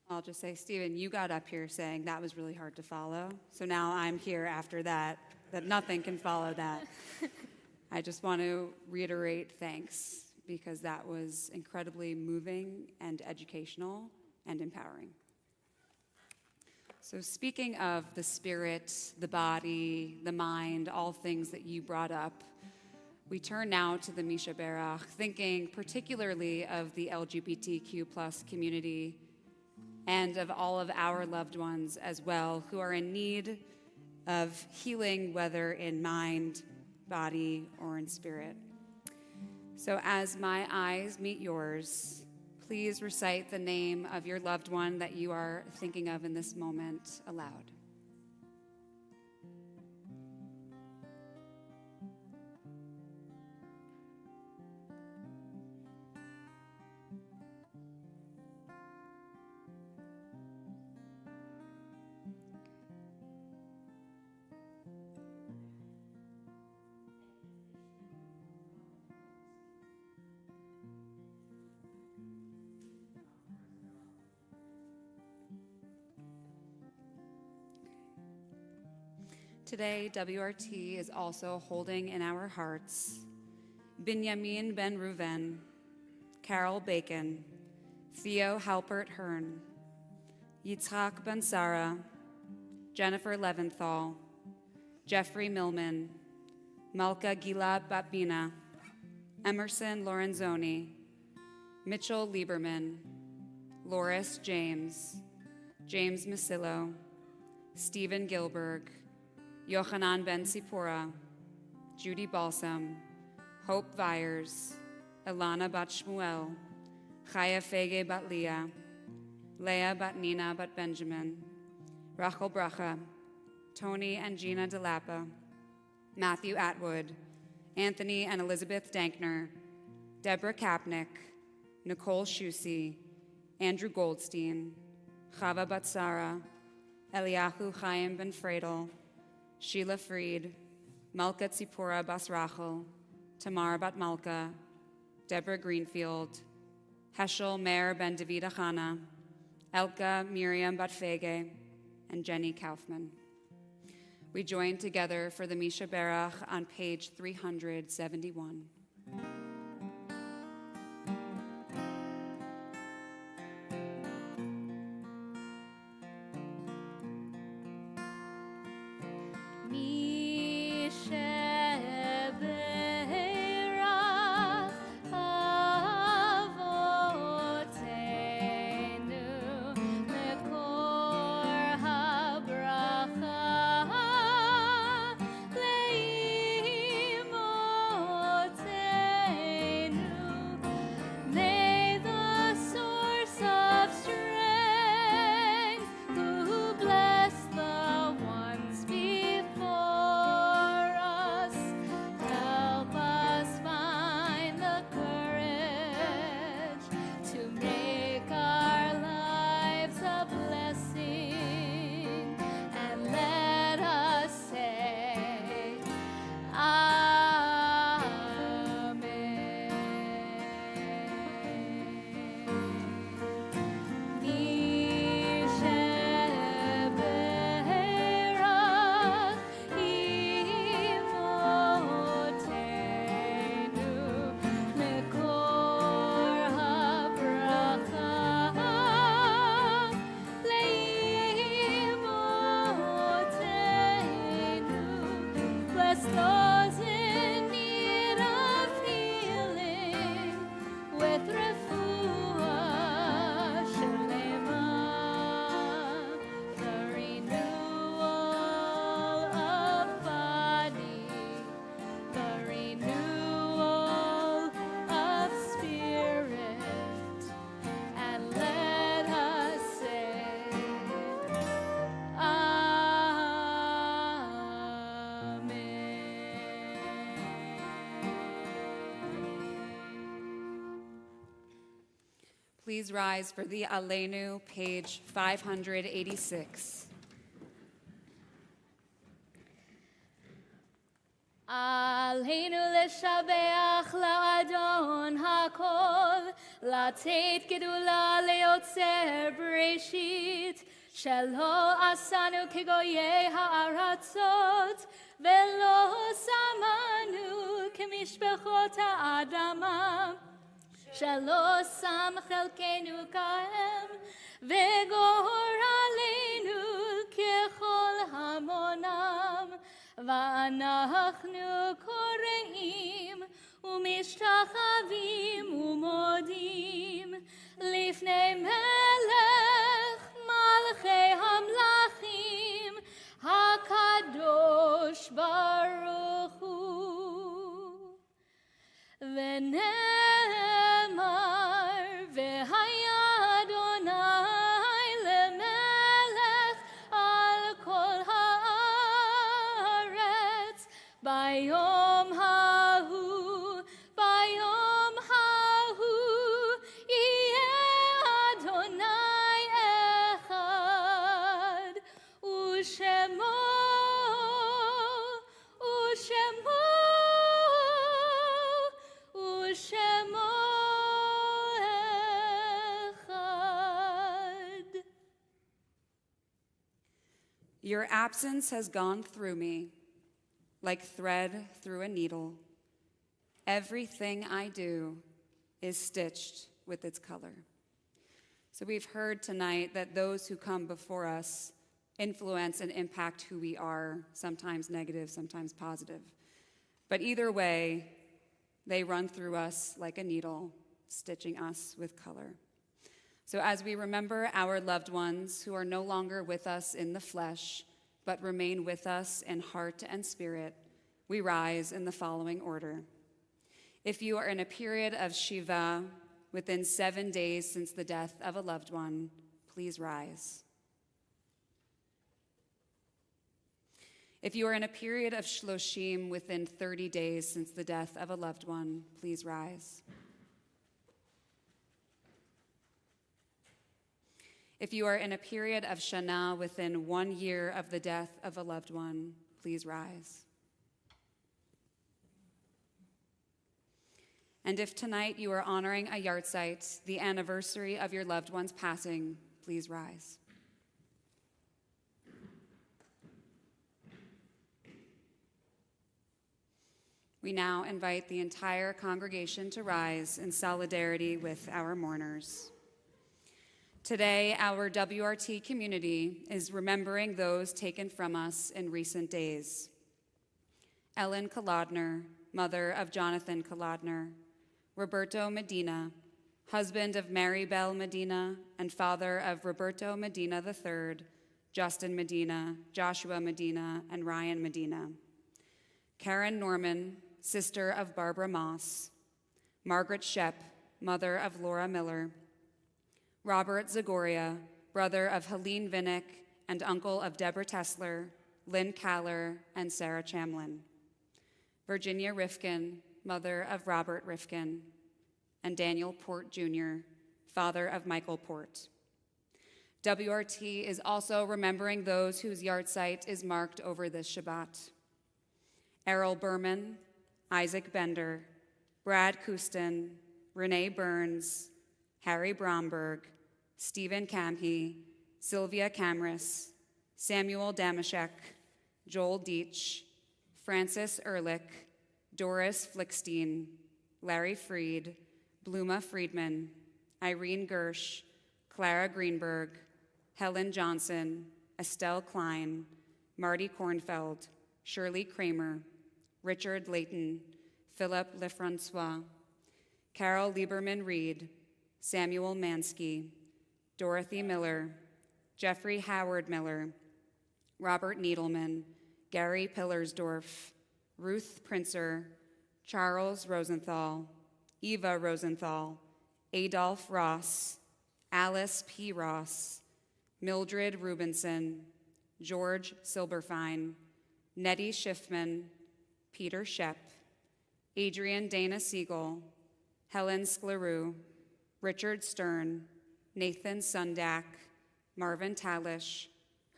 I'll just say, Stephen, you got up here saying that was really hard to follow. So now I'm here after that nothing can follow that. I just want to reiterate thanks, because that was incredibly moving and educational and empowering. So speaking of the spirit, the body, the mind, all things that you brought up, we turn now to the Misha Berach, thinking particularly of the LGBTQ+ community and of all of our loved ones as well, who are in need of healing, whether in mind, body, or in spirit. So as my eyes meet yours, please recite the name of your loved one that you are thinking of in this moment aloud. Today, WRT is also holding in our hearts Binyamin Ben Reuven, Carol Bacon, Theo Halpert Hearn, Yitzhak Ben Sarah, Jennifer Leventhal, Jeffrey Millman, Malka Gilad Batbina, Emerson Lorenzoni, Mitchell Lieberman, Loris James, James Masillo, Stephen Gilberg, Yochanan Ben Sipora, Judy Balsam, Hope Vyers, Ilana Bat Shmuel, Chaya Fege Bat Leah, Leah Bat Nina Bat Benjamin, Rachel Bracha, Tony and Gina DeLappa, Matthew Atwood, Anthony and Elizabeth Dankner, Deborah Kapnick, Nicole Shusi, Andrew Goldstein, Chava Batsara, Eliyahu Chaim Ben Fredel, Sheila Fried, Malka Tzipora Bas Rachel, Tamar Bat Malka, Deborah Greenfield, Heschel Meir Ben David Achana, Elka Miriam Bat Fege, and Jenny Kaufman. We join together for the Misha Berach on page 371. Leimotenu those in need of healing with refuah shalema, the renewal of body, the renewal of spirit, and let us say, Please rise for the Aleinu, page 586. עלינו לשבח לאדון הכל, לתת גדולה ליוצר בראשית, שלא עשנו כגויי הארצות, ולא שמנו כמשפחות האדמה, שלא שם חלקנו כהם, וגורלנו ככל המונם. ואנחנו קוראים ומשתחווים ומודים לפני מלך מלכי המלכים הקדוש ברוך הוא. ונאמר והיה אדוני למלך על כל הארץ ביום ההוא, ביום ההוא יהיה אדוני אחד, ושמו אחד. Your absence has gone through me like thread through a needle. Everything I do is stitched with its color. So we've heard tonight that those who come before us influence and impact who we are, sometimes negative, sometimes positive. But either way, they run through us like a needle, stitching us with color. So as we remember our loved ones who are no longer with us in the flesh, but remain with us in heart and spirit, we rise in the following order. If you are in a period of Shiva within 7 days since the death of a loved one, please rise. If you are in a period of Shloshim within 30 days since the death of a loved one, please rise. If you are in a period of Shana within 1 year of the death of a loved one, please rise. And if tonight you are honoring a yahrzeit, the anniversary of your loved one's passing, please rise. We now invite the entire congregation to rise in solidarity with our mourners. Today, our WRT community is remembering those taken from us in recent days. Ellen Kolodner, mother of Jonathan Kolodner, Roberto Medina, husband of Mary Bell Medina and father of Roberto Medina III, Justin Medina, Joshua Medina, and Ryan Medina. Karen Norman, sister of Barbara Moss. Margaret Shep, mother of Laura Miller. Robert Zagoria, brother of Helene Vinnick and uncle of Deborah Tessler, Lynn Caller, and Sarah Chamlin. Virginia Rifkin, mother of Robert Rifkin, and Daniel Port Jr., father of Michael Port. WRT is also remembering those whose yahrzeit is marked over this Shabbat. Errol Berman, Isaac Bender, Brad Kustin, Renee Burns, Harry Bromberg, Stephen Kamhe, Sylvia Camrus, Samuel Damashek, Joel Deitch, Francis Ehrlich, Doris Flickstein, Larry Freed, Bluma Friedman, Irene Gersh, Clara Greenberg, Helen Johnson, Estelle Klein, Marty Kornfeld, Shirley Kramer, Richard Layton, Philip Lefrancois, Carol Lieberman Reed, Samuel Mansky, Dorothy Miller, Jeffrey Howard Miller, Robert Needleman, Gary Pillersdorf, Ruth Princer, Charles Rosenthal, Eva Rosenthal, Adolph Ross, Alice P. Ross, Mildred Rubinson, George Silberfein, Nettie Schiffman, Peter Shep, Adrian Dana Siegel, Helen Skleroux, Richard Stern, Nathan Sundak, Marvin Talish,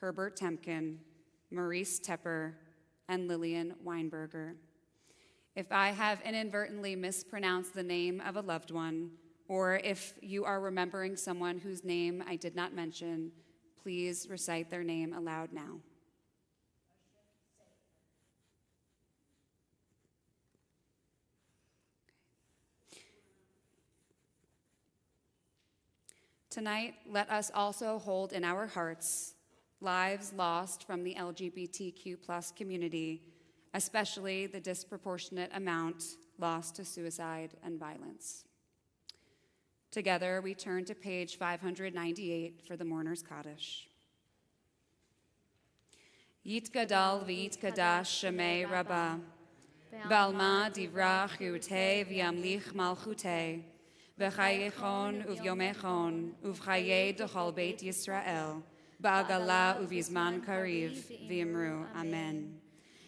Herbert Temkin, Maurice Tepper, and Lillian Weinberger. If I have inadvertently mispronounced the name of a loved one, or if you are remembering someone whose name I did not mention, please recite their name aloud now. Tonight, let us also hold in our hearts lives lost from the LGBTQ+ community, especially the disproportionate amount lost to suicide and violence. Together, we turn to page 598 for the Mourner's Kaddish. Yitgadal v'yitkadash shemei Rabbah, Balma divrach yutei v'yamlich malchutei, v'chayechon uv'yomechon, uv'chayei d'chol beit Yisrael, ba'agala uv'yizman kariv, v'yimru, Amen.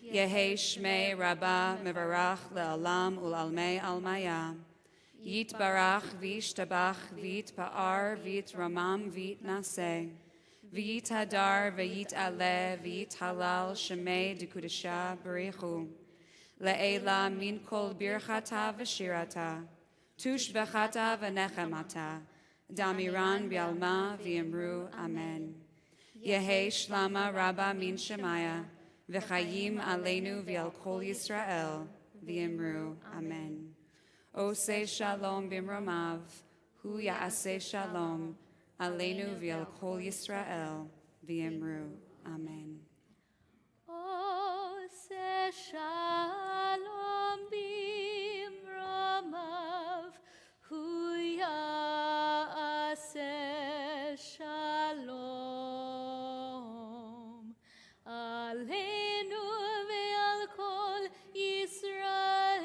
Yehei shmei Rabbah mevarach le'alam ul'almei almaya, Yitbarach v'yishtabach v'yitpa'ar v'yitramam v'yitnaseh, v'yithadar v'yit'aleh v'yithalal shemei d'kudesha b'richu, le'ela min kol birchata v'shirata, tushvechata v'nechemata, damiran bialma v'yimru, Amen. Yehei shlama Rabbah min shemaya, v'chayim aleinu v'al kol Yisrael, v'yimru, Amen. Oseh shalom bimromav, hu ya'aseh shalom, aleinu v'al kol Yisrael, v'yimru, Amen. Oseh shalom bimromav, hu ya'aseh shalom, aleinu v'al kol Yisrael,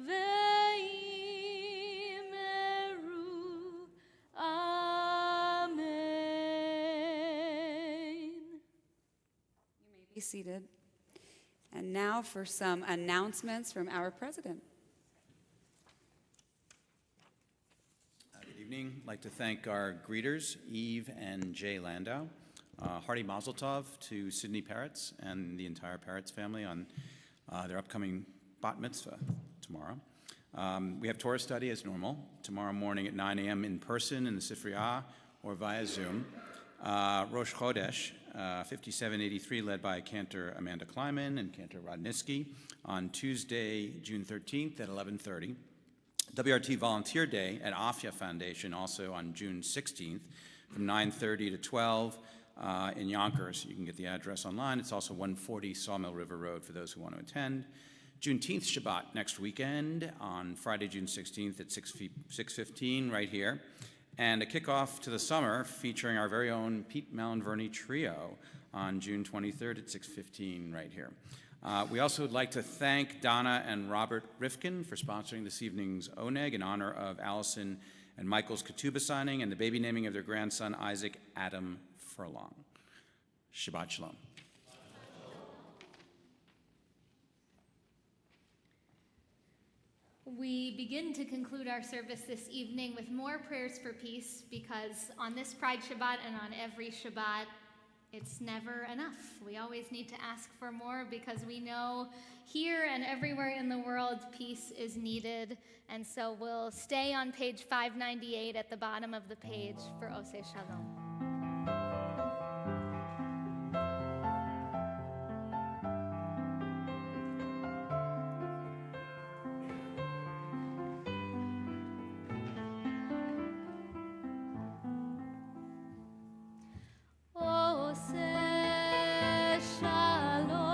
v'yimru, Amen. You may be seated. And now for some announcements from our president. Good evening. I'd like to thank our greeters, Eve and Jay Landau. Hearty mazel tov to Sydney Parrots and the entire Parrots family on their upcoming bat mitzvah tomorrow. We have Torah study as normal, tomorrow morning at 9 a.m. in person in the Sifriah or via Zoom. Rosh Chodesh, 5783, led by Cantor Amanda Kleiman and Cantor Rodniski on Tuesday, June 13th at 11:30. WRT Volunteer Day at Afia Foundation, also on June 16th from 9:30 to 12 in Yonkers. You can get the address online. It's also 140 Sawmill River Road for those who want to attend. Juneteenth Shabbat next weekend on Friday, June 16th at 6:15 right here. And a kickoff to the summer featuring our very own Pete Malinverni Trio on June 23rd at 6:15 right here. We also would like to thank Donna and Robert Rifkin for sponsoring this evening's Oneg in honor of Allison and Michael's ketubah signing and the baby naming of their grandson, Isaac Adam Furlong. Shabbat Shalom. We begin to conclude our service this evening with more prayers for peace, because on this Pride Shabbat and on every Shabbat, it's never enough. We always need to ask for more, because we know here and everywhere in the world peace is needed. And so we'll stay on page 598 at the bottom of the page for Oseh Shalom. Oseh Shalom.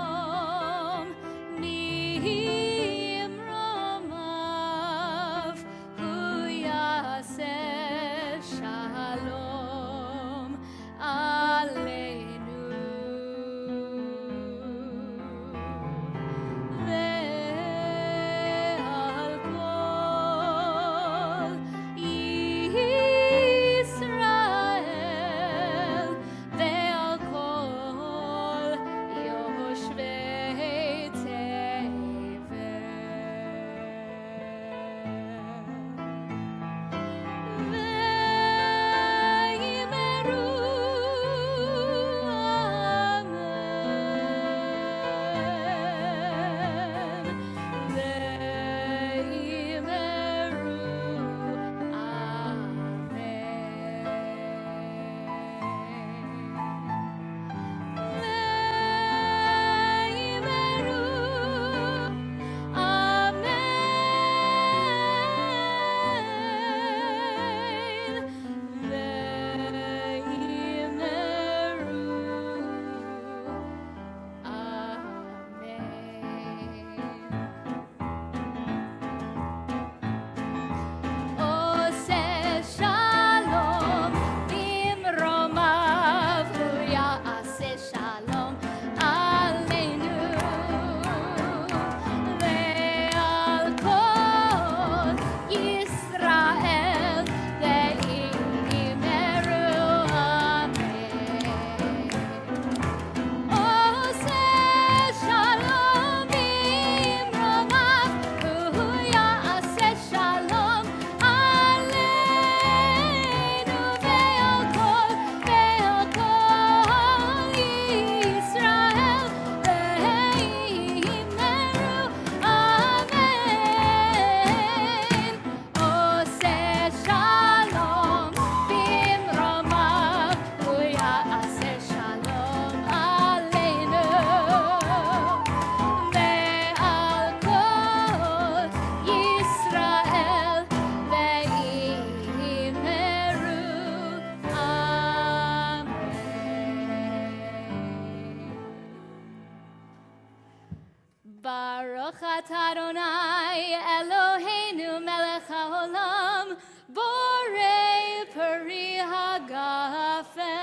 Baruch atah Adonai Eloheinu melech haolam borei peri hagafen.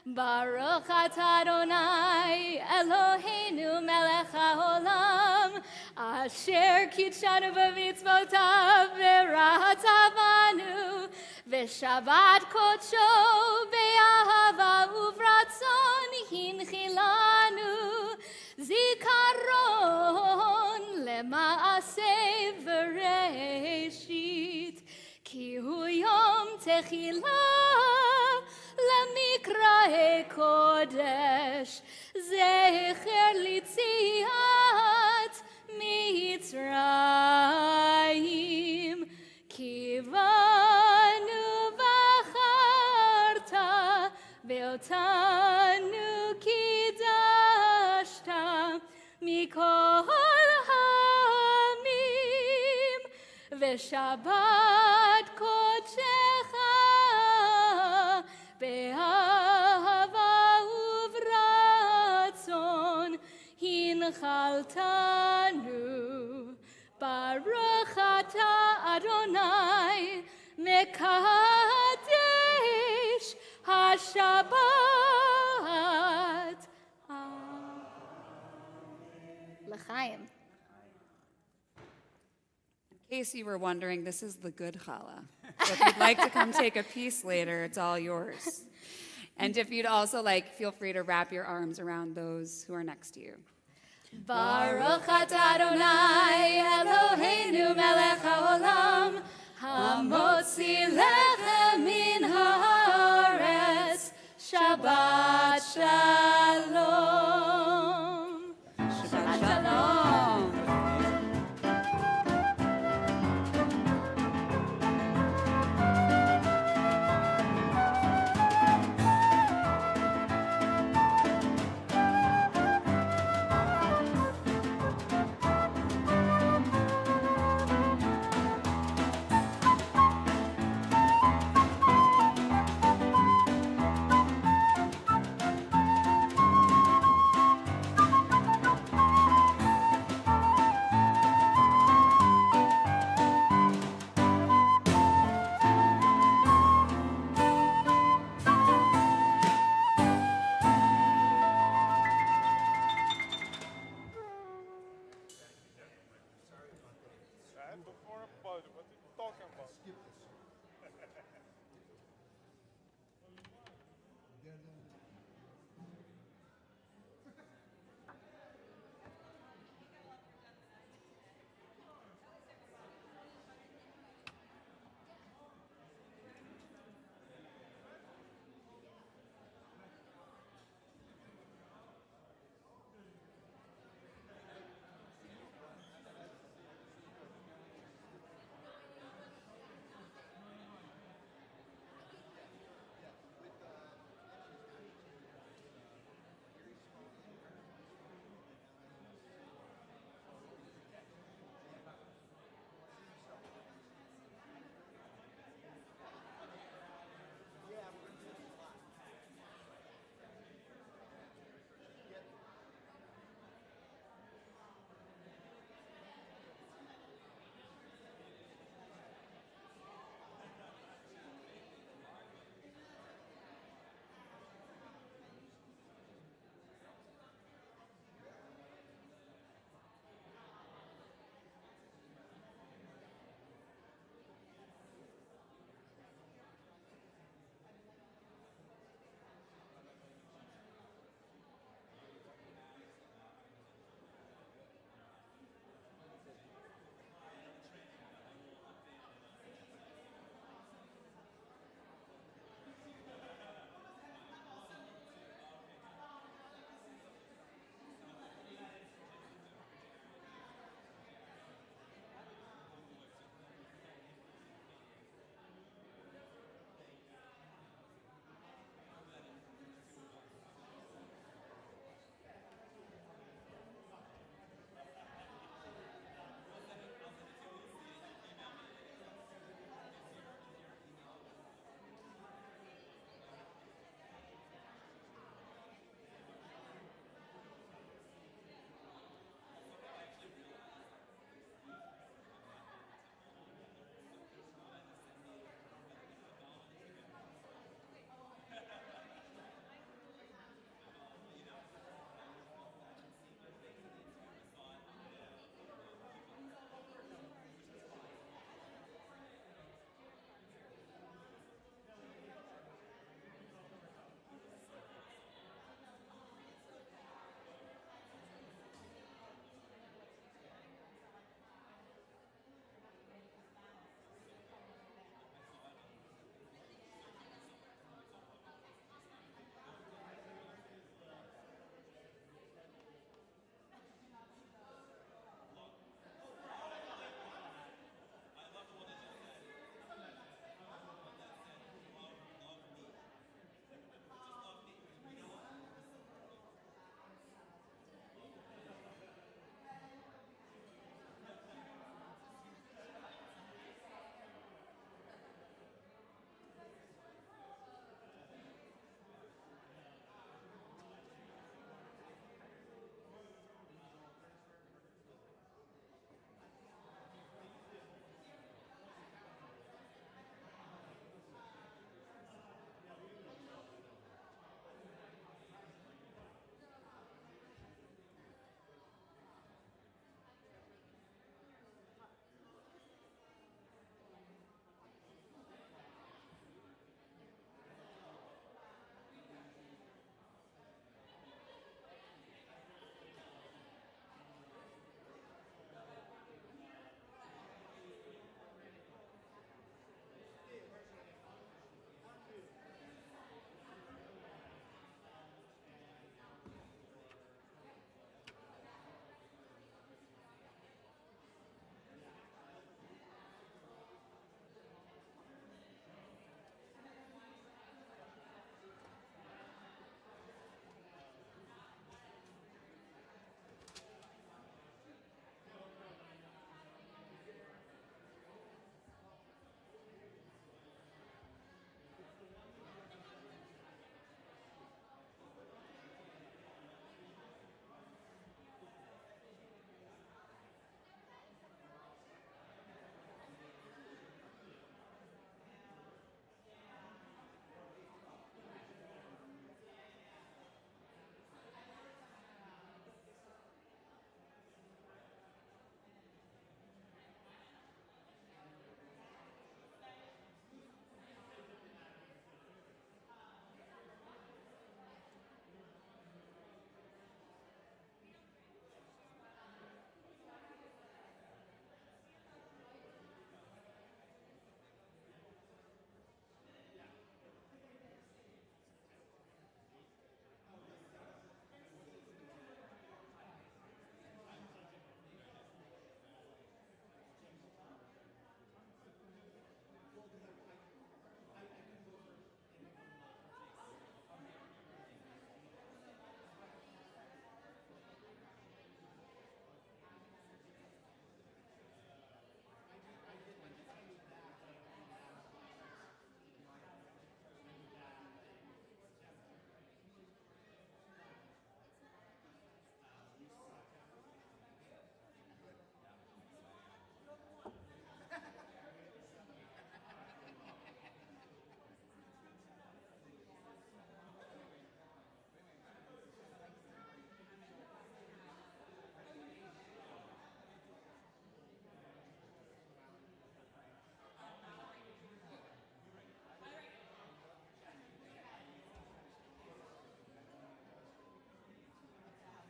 Baruch atah Adonai Eloheinu melech haolam asher kitshanu b'mitzvotav v'rahatavanu v'shabbat kodsho be'ahava uvratzon hinchilanu zikaron lema'aseh v'reshit ki hu yom techilah למקראי קודש, זכר ליציאת מצרים. כי בנו בחרת, ואותנו קידשת מכל העמים, ושבת קודשך באהבה וברצון הנחלתנו. ברוך אתה אדוני מקדש השבת. L'chaim. In case you were wondering, this is the good challah. So if you'd like to come take a piece later, it's all yours. And if you'd also like, feel free to wrap your arms around those who are next to you. Baruch atah Adonai Eloheinu melech haolam hamotzi lechem min haaretz. Shabbat shalom.